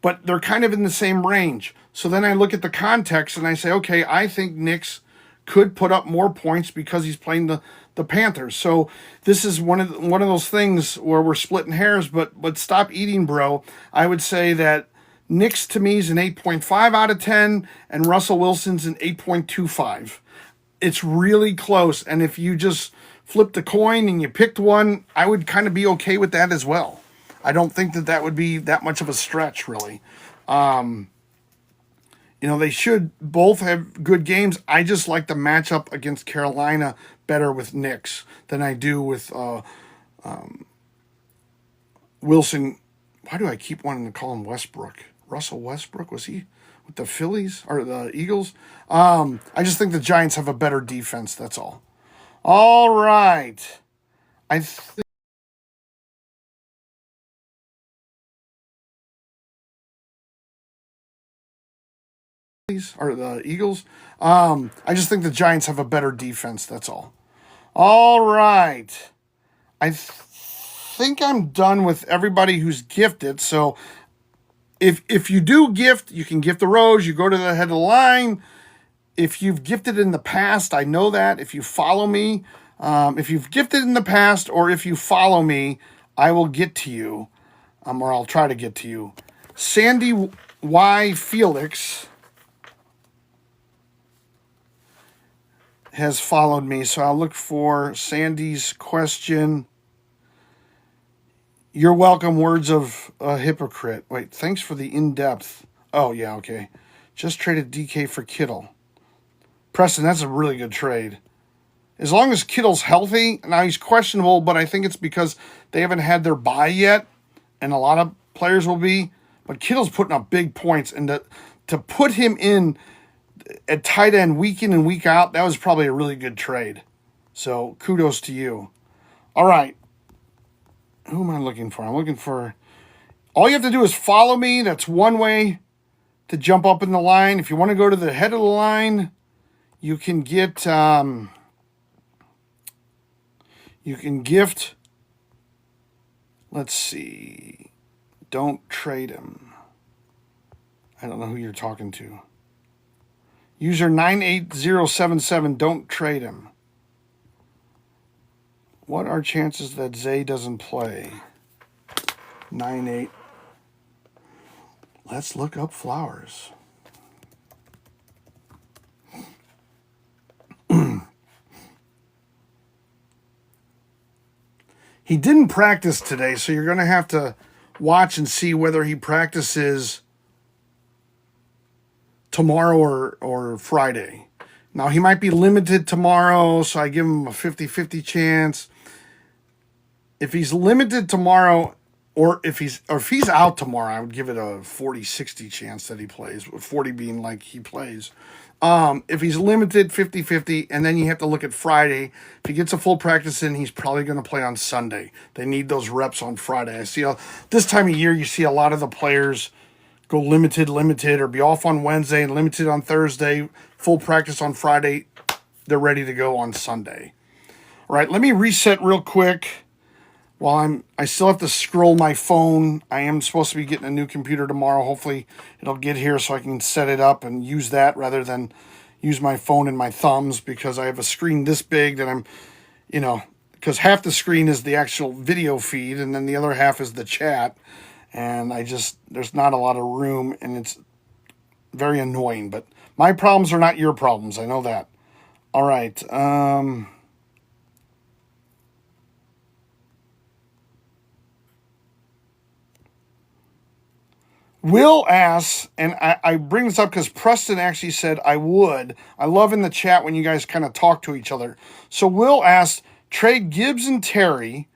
but they're kind of in the same range. So then I look at the context and I say, okay, I think Knicks could put up more points because he's playing the Panthers. So this is one of those things where we're splitting hairs, but stop eating, bro. I would say that Knicks to me is an 8.5 out of 10, and Russell Wilson's an 8.25. It's really close, and if you just flipped a coin and you picked one, I would kind of be okay with that as well. I don't think that would be that much of a stretch, really. You know, they should both have good games. I just like the matchup against Carolina better with Knicks than I do with Wilson. Why do I keep wanting to call him Westbrook? Russell Westbrook, was he with the Phillies or the Eagles? I just think the Giants have a better defense, that's all. All right. I think or the Eagles. I just think the Giants have a better defense, that's all. All right. I think I'm done with everybody who's gifted. So if you do gift, you can gift the rose. You go to the head of the line. If you've gifted in the past, I know that. If you follow me, if you've gifted in the past or if you follow me, I will get to you, or I'll try to get to you. Sandy Y. Felix has followed me, so I'll look for Sandy's question. You're welcome, words of a hypocrite. Wait, thanks for the in-depth. Oh, yeah, okay. Just traded DK for Kittle. Preston, that's a really good trade. As long as Kittle's healthy, now he's questionable, but I think it's because they haven't had their bye yet, and a lot of players will be. But Kittle's putting up big points, and to put him in at tight end week in and week out, that was probably a really good trade. So kudos to you. All right. Who am I looking for? I'm looking for... All you have to do is follow me. That's one way to jump up in the line. If you want to go to the head of the line, you can get... you can gift... Let's see. Don't trade him. I don't know who you're talking to. User 98077, don't trade him. What are chances that Zay doesn't play? 98. Let's look up Flowers. He didn't practice today, so you're going to have to watch and see whether he practices tomorrow or Friday. Now, he might be limited tomorrow, so I give him a 50-50 chance. If he's limited tomorrow, or if he's out tomorrow, I would give it a 40-60 chance that he plays, with 40 being like he plays. If he's limited, 50-50, and then you have to look at Friday. If he gets a full practice in, he's probably going to play on Sunday. They need those reps on Friday. I see this time of year, you see a lot of the players go limited, or be off on Wednesday and limited on Thursday, full practice on Friday. They're ready to go on Sunday. All right, let me reset real quick. While I still have to scroll my phone. I am supposed to be getting a new computer tomorrow. Hopefully it'll get here so I can set it up and use that rather than use my phone and my thumbs, because I have a screen this big that I'm, because half the screen is the actual video feed and then the other half is the chat. And there's not a lot of room, and it's very annoying. But my problems are not your problems. I know that. All right. Will asks, and I bring this up because Preston actually said I would. I love in the chat when you guys kind of talk to each other. So Will asks, trade Gibbs and Terry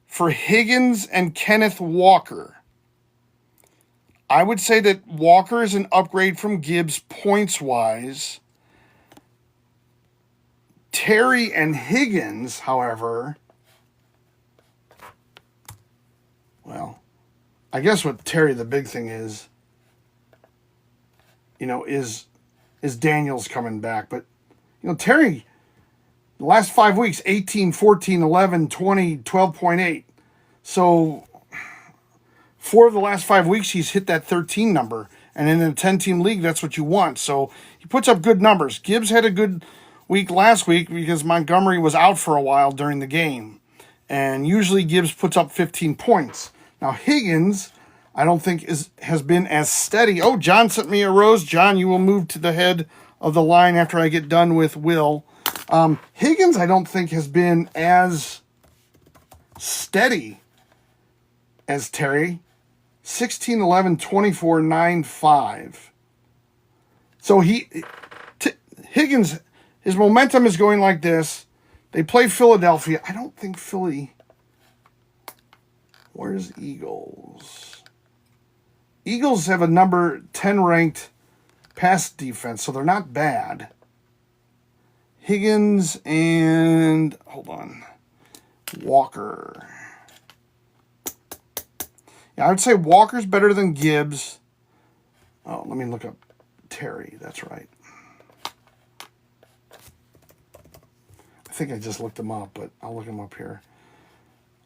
for Higgins and Kenneth Walker. I would say that Walker is an upgrade from Gibbs points-wise. Terry and Higgins, however, well, I guess with Terry, the big thing is Daniels coming back. But, Terry, the last 5 weeks, 18, 14, 11, 20, 12.8. So 4 of the last 5 weeks, he's hit that 13 number. And in a 10-team league, that's what you want. So he puts up good numbers. Gibbs had a good week last week because Montgomery was out for a while during the game. And usually Gibbs puts up 15 points. Now, Higgins, I don't think has been as steady. Oh, John sent me a rose. John, you will move to the head of the line after I get done with Will. Higgins, I don't think, has been as steady as Terry. 16, 11, 24, 9, 5. So Higgins, his momentum is going like this. They play Philadelphia. I don't think Philly... Where's Eagles? Eagles have a number 10 ranked pass defense, so they're not bad. Higgins and, hold on, Walker. Yeah, I would say Walker's better than Gibbs. Oh, let me look up Terry. That's right. I think I just looked him up, but I'll look him up here.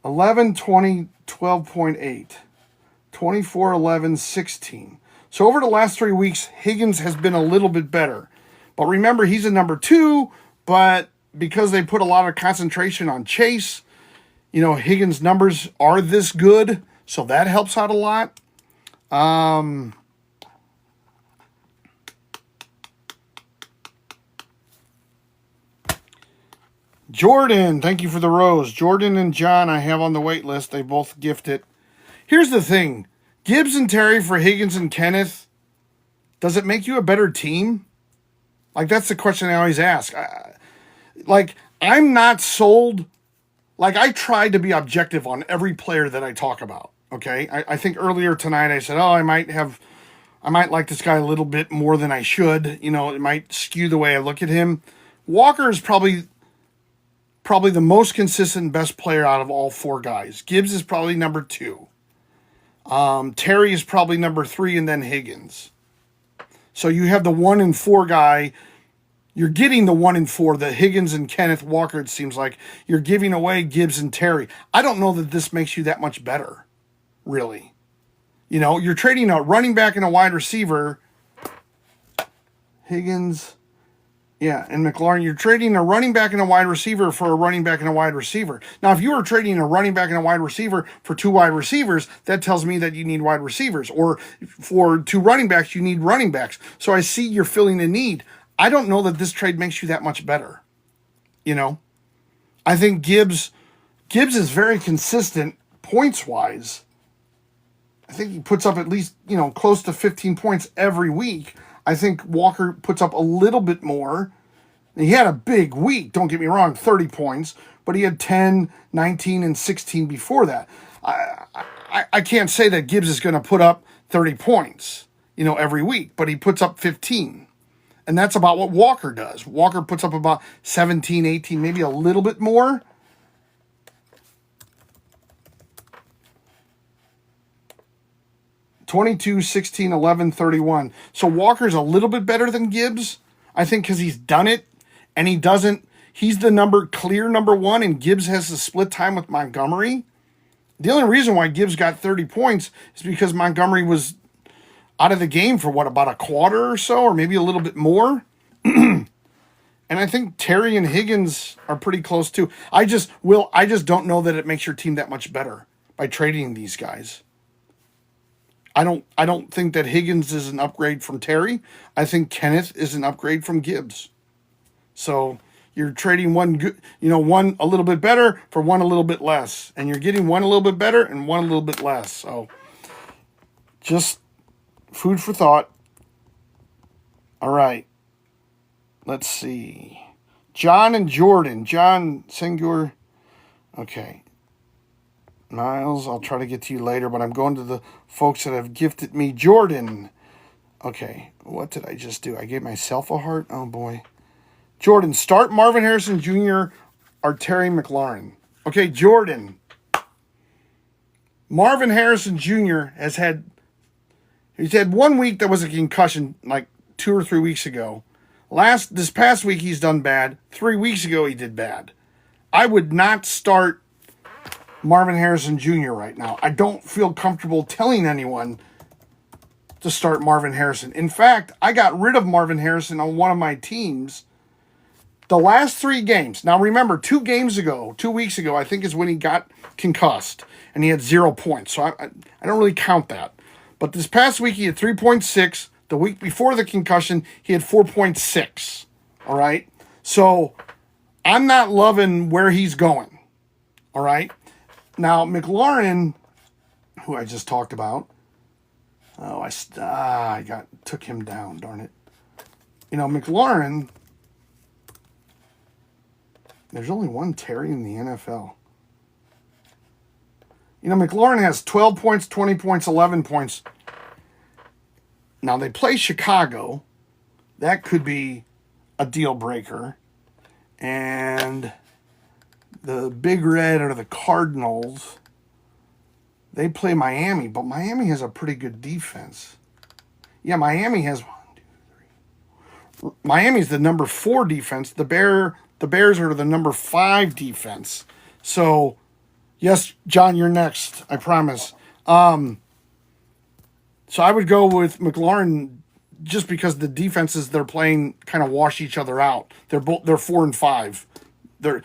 11, 20, 12.8. 24, 11, 16. So over the last 3 weeks, Higgins has been a little bit better. But remember, he's a number 2, but because they put a lot of concentration on Chase, Higgins' numbers are this good, so that helps out a lot. Jordan, thank you for the rose. Jordan and John, I have on the wait list. They both gifted. Here's the thing: Gibbs and Terry for Higgins and Kenneth. Does it make you a better team? Like, that's the question I always ask. I'm not sold. Like, I tried to be objective on every player that I talk about. Okay, I think earlier tonight I said, oh, I might like this guy a little bit more than I should. You know, it might skew the way I look at him. Walker is probably the most consistent, best player out of all four guys. Gibbs is probably number 2. Terry is probably number 3, and then Higgins. So you have the 1 and 4 guy. You're getting the 1 and 4, the Higgins and Kenneth Walker, it seems like. You're giving away Gibbs and Terry. I don't know that this makes you that much better, really. You know, you're trading a running back and a wide receiver. Higgins, yeah, and McLaurin. You're trading a running back and a wide receiver for a running back and a wide receiver. Now, if you were trading a running back and a wide receiver for 2 wide receivers, that tells me that you need wide receivers. Or for 2 running backs, you need running backs. So I see you're filling a need. I don't know that this trade makes you that much better. You know, I think Gibbs is very consistent points-wise. I think he puts up at least, close to 15 points every week. I think Walker puts up a little bit more. He had a big week, don't get me wrong, 30 points, but he had 10, 19, and 16 before that. I can't say that Gibbs is going to put up 30 points, every week, but he puts up 15. And that's about what Walker does. Walker puts up about 17, 18, maybe a little bit more. (22, 16, 11, 31). So Walker's a little bit better than Gibbs, I think, because he's done it, and he's the clear number 1, and Gibbs has the split time with Montgomery. The only reason why Gibbs got 30 points is because Montgomery was out of the game for about a quarter or so, or maybe a little bit more. And I think Terry and Higgins are pretty close too. I just don't know that it makes your team that much better by trading these guys. I don't think that Higgins is an upgrade from Terry. I think Kenneth is an upgrade from Gibbs. So you're trading one a little bit better for one a little bit less, and you're getting one a little bit better and one a little bit less. So just food for thought. All right. Let's see. John and Jordan. John Sengur. Okay. Miles, I'll try to get to you later, but I'm going to the folks that have gifted me. Jordan. Okay, what did I just do? I gave myself a heart? Oh, boy. Jordan, start Marvin Harrison Jr. or Terry McLaurin. Okay, Jordan. Marvin Harrison Jr. he's had 1 week that was a concussion, like 2 or 3 weeks ago. This past week he's done bad. 3 weeks ago he did bad. I would not start Marvin Harrison Jr. right now. I don't feel comfortable telling anyone to start Marvin Harrison. In fact, I got rid of Marvin Harrison on one of my teams the last 3 games. Now remember, 2 weeks ago, I think is when he got concussed and he had 0 points. So I don't really count that. But this past week he had 3.6. The week before the concussion, he had 4.6. All right? So I'm not loving where he's going. All right? Now, McLaurin, who I just talked about, I took him down, darn it. McLaurin, there's only one Terry in the NFL. McLaurin has 12 points, 20 points, 11 points. Now, they play Chicago. That could be a deal breaker. And the Big Red or the Cardinals, they play Miami, but Miami has a pretty good defense. Yeah, Miami has 1, 2, 3. Miami's the number 4 defense. The Bears are the number 5 defense. So, yes, John, you're next. I promise. So I would go with McLaurin just because the defenses they're playing kind of wash each other out. They're 4 and 5. They're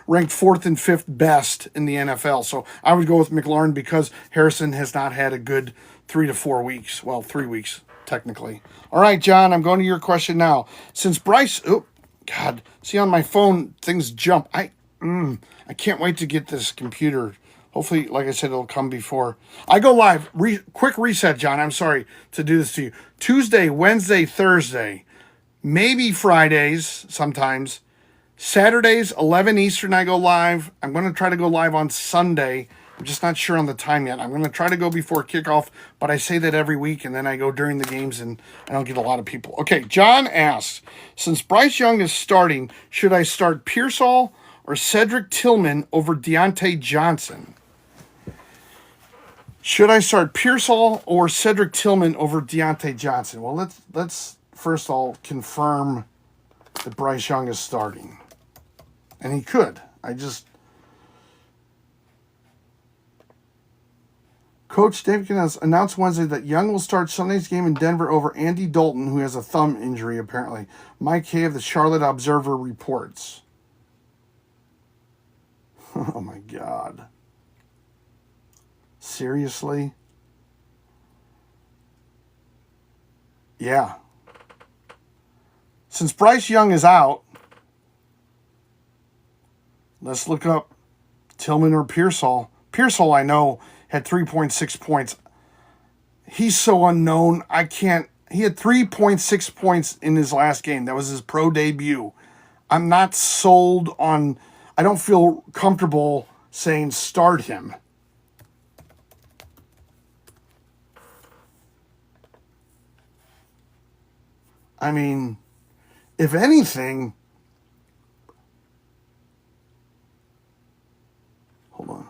ranked 4th and 5th best in the NFL. So I would go with McLaurin because Harrison has not had a good 3 to 4 weeks. Well, 3 weeks, technically. All right, John, I'm going to your question now. Since Bryce God, see on my phone things jump. I can't wait to get this computer. Hopefully, like I said, it'll come before I go live. Quick reset, John. I'm sorry to do this to you. Tuesday, Wednesday, Thursday, maybe Fridays sometimes. Saturdays, 11 Eastern, I go live. I'm going to try to go live on Sunday. I'm just not sure on the time yet. I'm going to try to go before kickoff, but I say that every week, and then I go during the games, and I don't get a lot of people. Okay, John asks, since Bryce Young is starting, should I start Pearsall or Cedric Tillman over Deontay Johnson? Should I start Pearsall or Cedric Tillman over Deontay Johnson? Well, let's first of all confirm that Bryce Young is starting. And he could. Coach David has announced Wednesday that Young will start Sunday's game in Denver over Andy Dalton, who has a thumb injury, apparently. Mike Hay of the Charlotte Observer reports. Oh, my God. Seriously? Yeah. Since Bryce Young is out, let's look up Tillman or Pearsall. Pearsall, I know, had 3.6 points. He's so unknown. He had 3.6 points in his last game. That was his pro debut. I'm not sold on, I don't feel comfortable saying start him. I mean, if anything, hold on.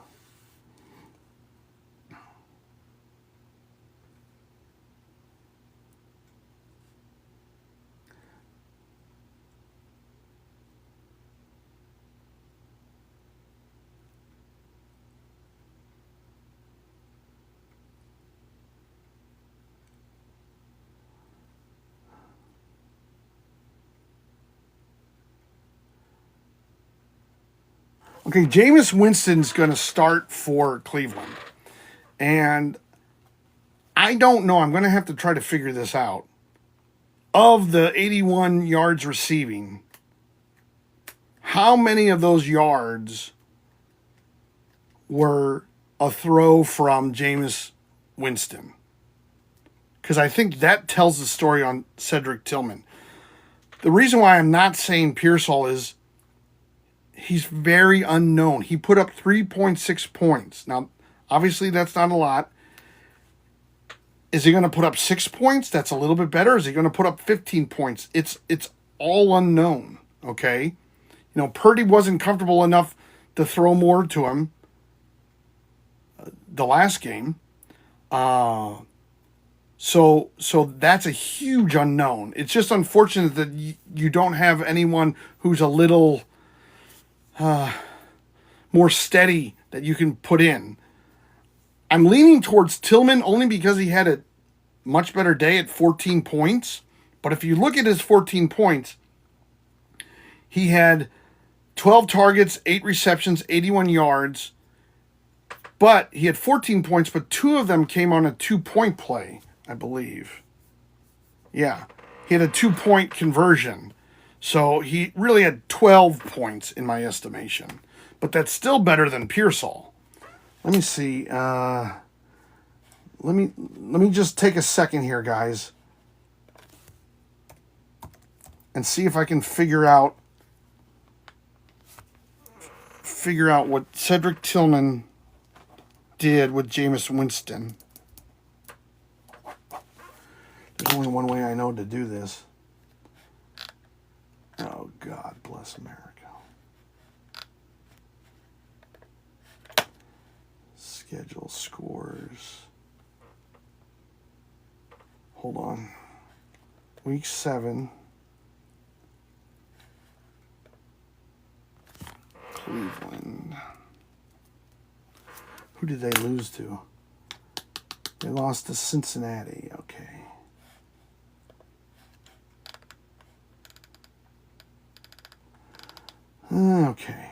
Okay, Jameis Winston's going to start for Cleveland. And I don't know. I'm going to have to try to figure this out. Of the 81 yards receiving, how many of those yards were a throw from Jameis Winston? Because I think that tells the story on Cedric Tillman. The reason why I'm not saying Pearsall is he's very unknown. He put up 3.6 points. Now, obviously, that's not a lot. Is he going to put up 6 points? That's a little bit better. Is he going to put up 15 points? It's all unknown, okay? You know, Purdy wasn't comfortable enough to throw more to him the last game. So that's a huge unknown. It's just unfortunate that you don't have anyone who's a little more steady that you can put in. I'm leaning towards Tillman only because he had a much better day at 14 points. But if you look at his 14 points, he had 12 targets, 8 receptions, 81 yards. But he had 14 points, but 2 of them came on a 2-point play, I believe. Yeah, he had a 2-point conversion. So he really had 12 points in my estimation. But that's still better than Pearsall. Let me see. Let me just take a second here, guys, and see if I can figure out what Cedric Tillman did with Jameis Winston. There's only one way I know to do this. Oh, God bless America. Schedule scores. Hold on. Week 7. Cleveland. Who did they lose to? They lost to Cincinnati. Okay. Okay.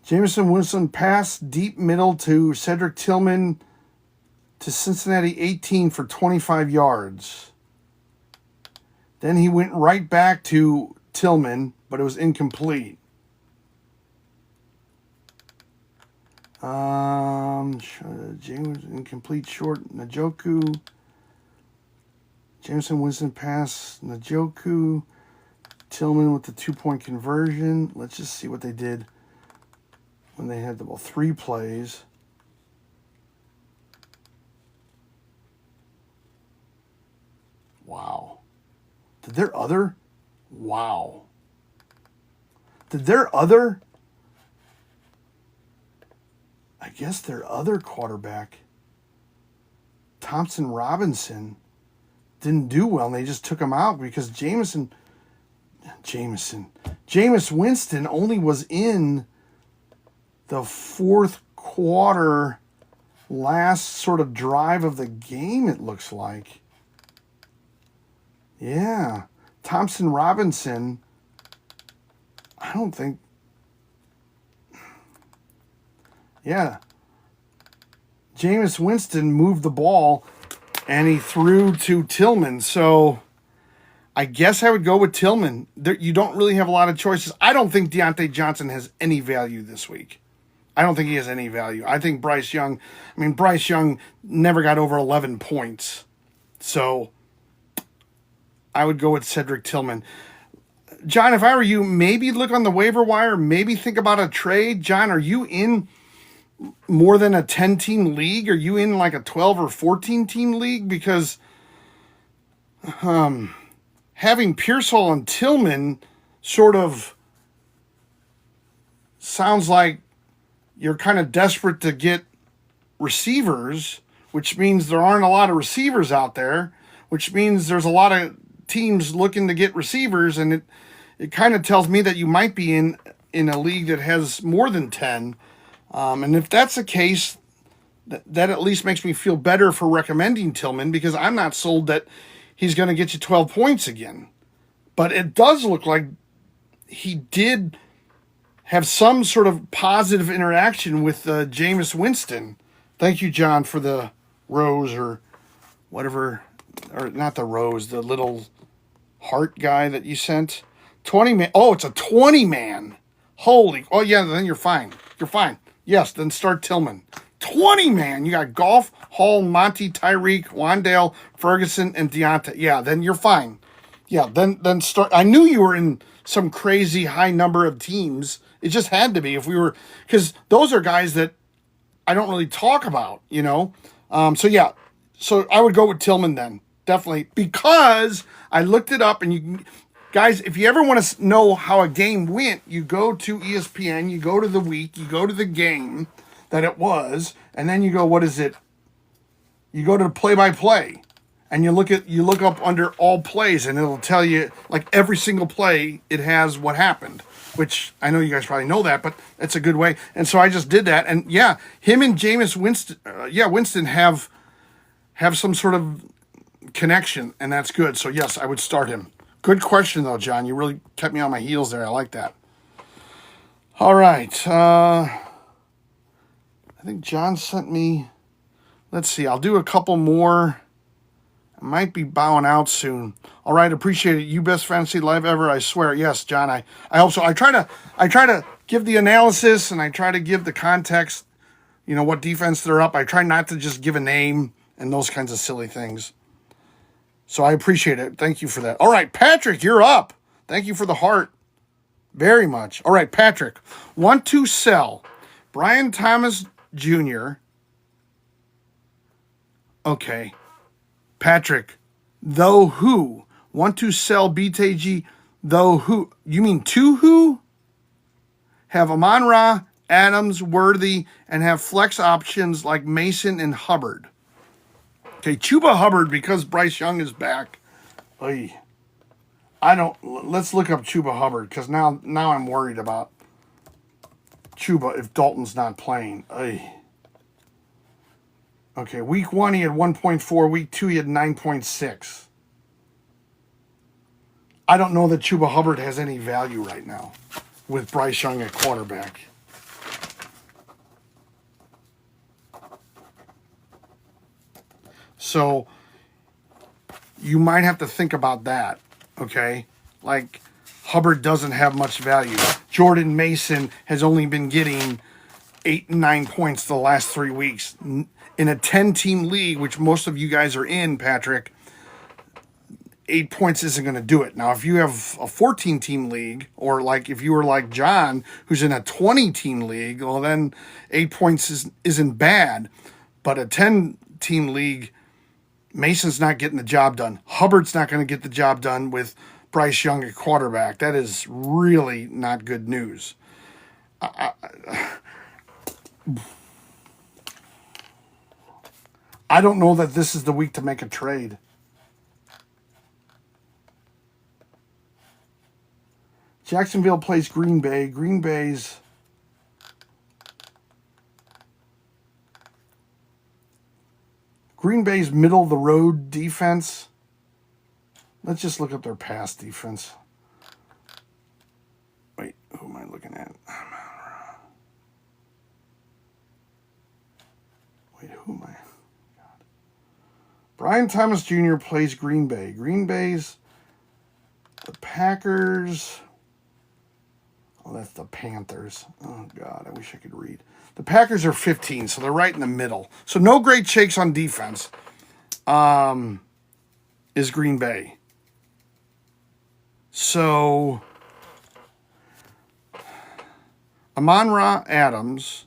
Jameson Winston pass deep middle to Cedric Tillman to Cincinnati 18 for 25 yards. Then he went right back to Tillman, but it was incomplete. James incomplete short Njoku. Jameson Winston pass Njoku. Tillman with the 2-point conversion. Let's just see what they did when they had the ball. 3 plays. Wow. Did their other I guess their other quarterback, Thompson Robinson, didn't do well, and they just took him out because Jameis Winston only was in the fourth quarter, last sort of drive of the game, it looks like. Yeah. Thompson Robinson, I don't think. Yeah. Jameis Winston moved the ball and he threw to Tillman. So I guess I would go with Tillman. You don't really have a lot of choices. I don't think Deontay Johnson has any value this week. I don't think he has any value. I think Bryce Young never got over 11 points. So I would go with Cedric Tillman. John, if I were you, maybe look on the waiver wire, maybe think about a trade. John, are you in more than a 10-team league? Are you in like a 12 or 14-team league? Because having Pearsall and Tillman sort of sounds like you're kind of desperate to get receivers, which means there aren't a lot of receivers out there, which means there's a lot of teams looking to get receivers, and it kind of tells me that you might be in a league that has more than 10. And if that's the case, that at least makes me feel better for recommending Tillman, because I'm not sold that he's going to get you 12 points again. But it does look like he did have some sort of positive interaction with Jameis Winston. Thank you, John, for the rose or whatever, or not the rose, the little heart guy that you sent. 20-man. Oh, it's a 20-man. Holy. Oh, yeah, then you're fine. You're fine. Yes, then start Tillman. 20-man. You got Goff, Hall, Monty, Tyreek, Wandale, Ferguson, and Deontay. Yeah, then you're fine. Yeah, then start. I knew you were in some crazy high number of teams. It just had to be if we were, because those are guys that I don't really talk about, you know. So I would go with Tillman then, definitely, because I looked it up, and guys, if you ever want to know how a game went, you go to ESPN, you go to the week, you go to the game that it was, and then you go, what is it? You go to the play-by-play, and you look up under all plays, and it'll tell you, like, every single play, it has what happened, which I know you guys probably know that, but it's a good way. And so I just did that, and yeah, him and Jameis Winston have some sort of connection, and that's good. So yes, I would start him. Good question, though, John. You really kept me on my heels there. I like that. All right. I think John sent me... Let's see. I'll do a couple more. I might be bowing out soon. All right. Appreciate it. You best fantasy live ever, I swear. Yes, John. I hope so. I try to give the analysis, and I try to give the context, you know, what defense they're up. I try not to just give a name and those kinds of silly things. So I appreciate it. Thank you for that. All right, Patrick, you're up. Thank you for the heart. Very much. All right, Patrick. Want to sell Brian Thomas Jr. Okay. Patrick, though who? Want to sell BTG, though who? You mean to who? Have Amon-Ra, Adams, Worthy, and have flex options like Mason and Hubbard. Okay, Chuba Hubbard, because Bryce Young is back. Let's look up Chuba Hubbard, because now I'm worried about Chuba if Dalton's not playing. Okay, week 1 he had 1.4, week 2 he had 9.6. I don't know that Chuba Hubbard has any value right now with Bryce Young at quarterback. So you might have to think about that, okay? Like, Hubbard doesn't have much value. Jordan Mason has only been getting 8 and 9 points the last 3 weeks. In a 10-team league, which most of you guys are in, Patrick, 8 points isn't going to do it. Now, if you have a 14-team league, or like if you were like John, who's in a 20-team league, well, then 8 points isn't bad. But a 10-team league, Mason's not getting the job done. Hubbard's not going to get the job done with Bryce Young at quarterback. That is really not good news. I don't know that this is the week to make a trade. Jacksonville plays Green Bay. Green Bay's middle of the road defense. Let's just look up their pass defense. Wait, who am I looking at? Wait, who am I? God. Brian Thomas Jr. plays Green Bay. Green Bay's the Packers. Oh, that's the Panthers. Oh, God, I wish I could read. The Packers are 15, so they're right in the middle. So no great shakes on defense is Green Bay. So Amon-Ra Adams,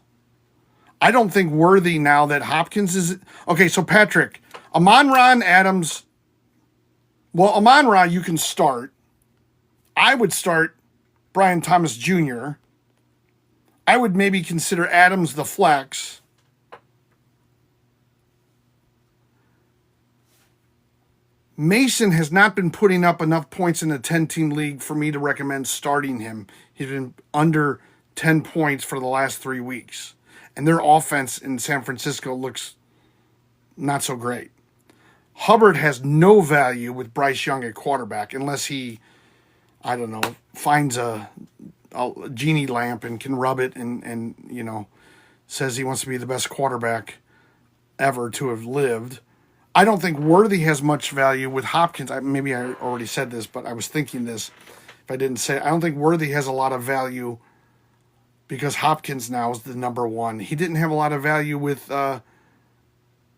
I don't think worthy now that Hopkins is... Okay, so Patrick, Amon-Ra and Adams... Well, Amon-Ra you can start. I would start Brian Thomas Jr. I would maybe consider Adams the flex. Mason has not been putting up enough points in a 10-team league for me to recommend starting him. He's been under 10 points for the last 3 weeks. And their offense in San Francisco looks not so great. Hubbard has no value with Bryce Young at quarterback unless he, I don't know, finds a genie lamp and can rub it and you know, says he wants to be the best quarterback ever to have lived. I don't think Worthy has much value with Hopkins. Maybe I already said this, but I was thinking this. If I didn't say it, I don't think Worthy has a lot of value because Hopkins now is the number one. He didn't have a lot of value with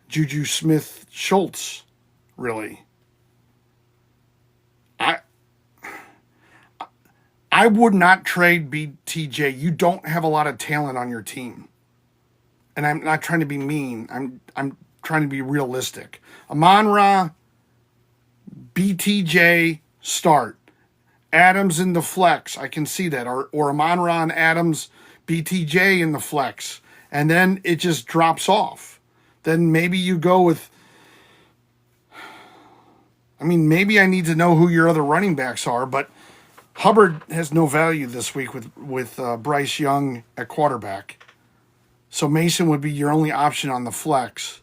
Juju Smith-Schultz, really. I would not trade BTJ. You don't have a lot of talent on your team. And I'm not trying to be mean. I'm trying to be realistic. Amon-Ra, BTJ, start. Adams in the flex. I can see that. Or Amon-Ra and Adams, BTJ in the flex. And then it just drops off. Then maybe you go with... I mean, maybe I need to know who your other running backs are, but Hubbard has no value this week with Bryce Young at quarterback. So Mason would be your only option on the flex.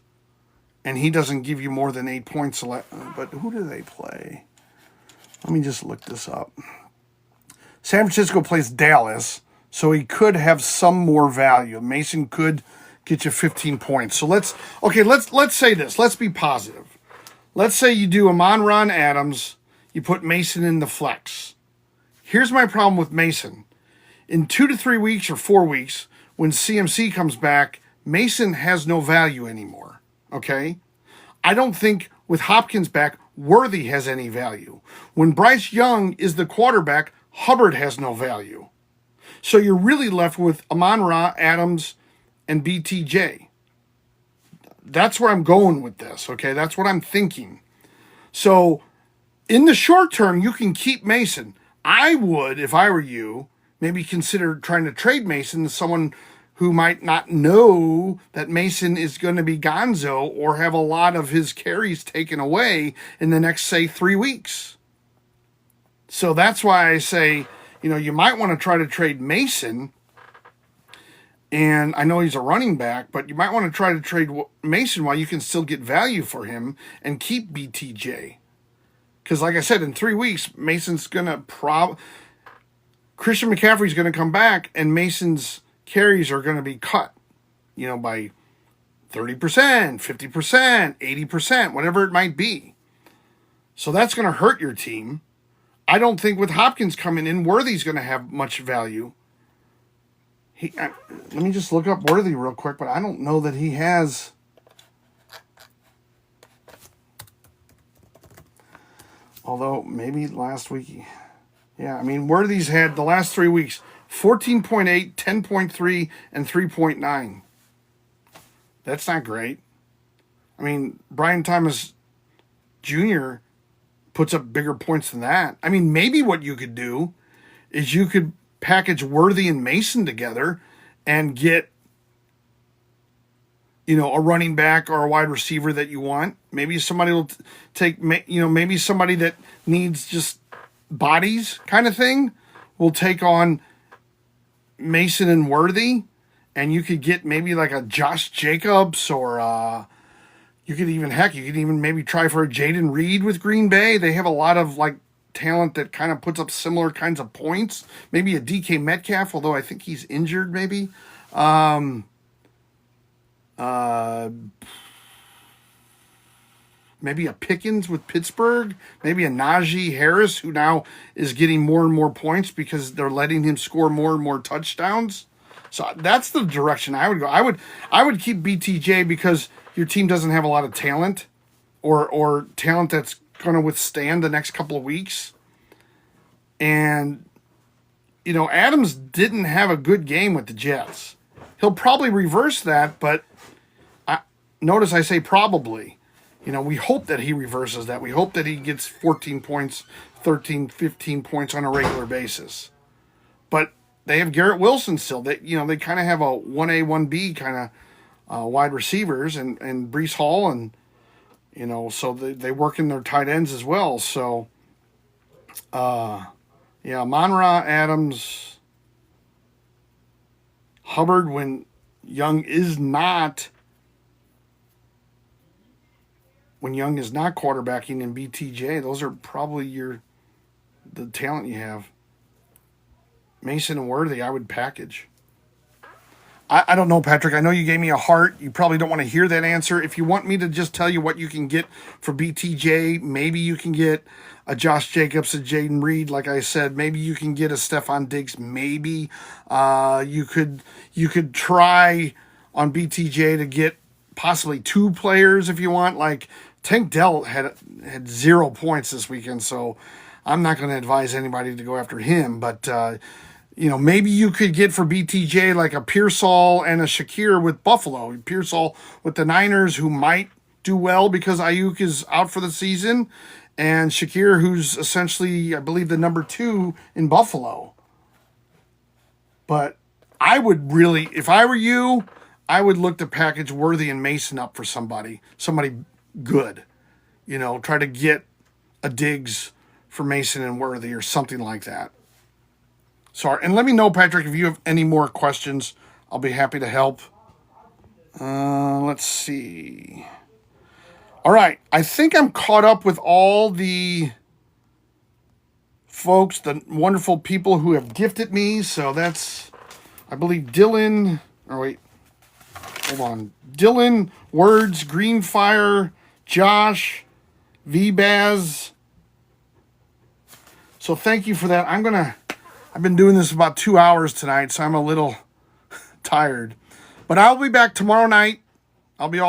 And he doesn't give you more than 8 points. But who do they play? Let me just look this up. San Francisco plays Dallas, so he could have some more value. Mason could get you 15 points. So let's say this. Let's be positive. Let's say you do Amon-Ra and Adams. You put Mason in the flex. Here's my problem with Mason. In 2 to 3 weeks or 4 weeks, when CMC comes back, Mason has no value anymore. Okay? I don't think with Hopkins back, Worthy has any value. When Bryce Young is the quarterback, Hubbard has no value. So you're really left with Amon-Ra, Adams, and BTJ. That's where I'm going with this, okay? That's what I'm thinking. So in the short term, you can keep Mason. I would, if I were you, maybe consider trying to trade Mason to someone who might not know that Mason is going to be gonzo or have a lot of his carries taken away in the next, say, 3 weeks. So that's why I say, you know, you might want to try to trade Mason. And I know he's a running back, but you might want to try to trade Mason while you can still get value for him and keep BTJ. Because like I said, in 3 weeks, Mason's going to Christian McCaffrey's going to come back and Mason's carries are going to be cut, you know, by 30%, 50%, 80%, whatever it might be. So that's going to hurt your team. I don't think with Hopkins coming in, Worthy's going to have much value. Let me just look up Worthy real quick, but I don't know that he has. Although maybe last week. Yeah, I mean, Worthy's had the last 3 weeks 14.8, 10.3, and 3.9. That's not great. I mean, Brian Thomas Jr. puts up bigger points than that. I mean, maybe what you could do is you could package Worthy and Mason together and get, a running back or a wide receiver that you want. Maybe somebody will take, maybe somebody that needs just bodies kind of thing will take on Mason and Worthy, and you could get maybe like a Josh Jacobs or you could even maybe try for a Jaden Reed with Green Bay. They have a lot of like talent that kind of puts up similar kinds of points. Maybe a DK Metcalf, although I think he's injured maybe. Maybe a Pickens with Pittsburgh, maybe a Najee Harris, who now is getting more and more points because they're letting him score more and more touchdowns. So that's the direction I would go. I would keep BTJ because your team doesn't have a lot of talent or talent that's going to withstand the next couple of weeks. And, Adams didn't have a good game with the Jets. He'll probably reverse that, but notice I say probably. We hope that he reverses that. We hope that he gets 14 points, 13, 15 points on a regular basis. But they have Garrett Wilson still. They kind of have a 1A, 1B kind of wide receivers and Breece Hall and, so they work in their tight ends as well. So, Monra, Adams, Hubbard when Young is not quarterbacking, in BTJ, those are probably the talent you have. Mason and Worthy, I would package. I don't know, Patrick. I know you gave me a heart. You probably don't want to hear that answer. If you want me to just tell you what you can get for BTJ, maybe you can get a Josh Jacobs, a Jaden Reed, like I said. Maybe you can get a Stephon Diggs. Maybe you could try on BTJ to get possibly 2 players if you want. Like Tank Dell had 0 points this weekend, so I'm not going to advise anybody to go after him. But maybe you could get for BTJ like a Pearsall and a Shakir with Buffalo. Pearsall with the Niners, who might do well because Ayuk is out for the season, and Shakir, who's essentially, I believe, the number 2 in Buffalo. But I would really, if I were you, I would look to package Worthy and Mason up for somebody good. Try to get a Diggs for Mason and Worthy or something like that. Sorry, and let me know, Patrick, if you have any more questions. I'll be happy to help. Let's see. All right, I think I'm caught up with all the folks, the wonderful people who have gifted me. So that's, I believe, Dylan. Oh, wait. Hold on. Dylan, Words, Greenfire, Josh, VBaz. So thank you for that. I've been doing this about 2 hours tonight, so I'm a little tired. But I'll be back tomorrow night. I'll be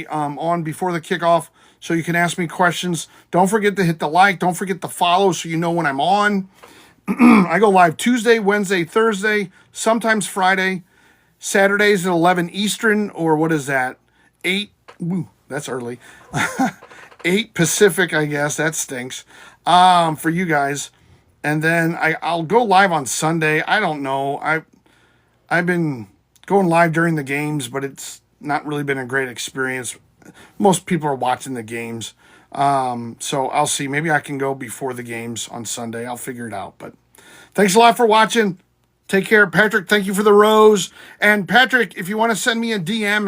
on before the kickoff, so you can ask me questions. Don't forget to hit the like. Don't forget to follow so you know when I'm on. I go live Tuesday, Wednesday, Thursday, sometimes Friday. Saturdays at 11 Eastern, or what is that? 8, that's early. 8 Pacific, I guess. That stinks for you guys. And then I'll go live on Sunday. I don't know. I've been going live during the games, but it's not really been a great experience. Most people are watching the games. So I'll see. Maybe I can go before the games on Sunday. I'll figure it out. But thanks a lot for watching. Take care. Patrick, thank you for the rose. And Patrick, if you want to send me a DM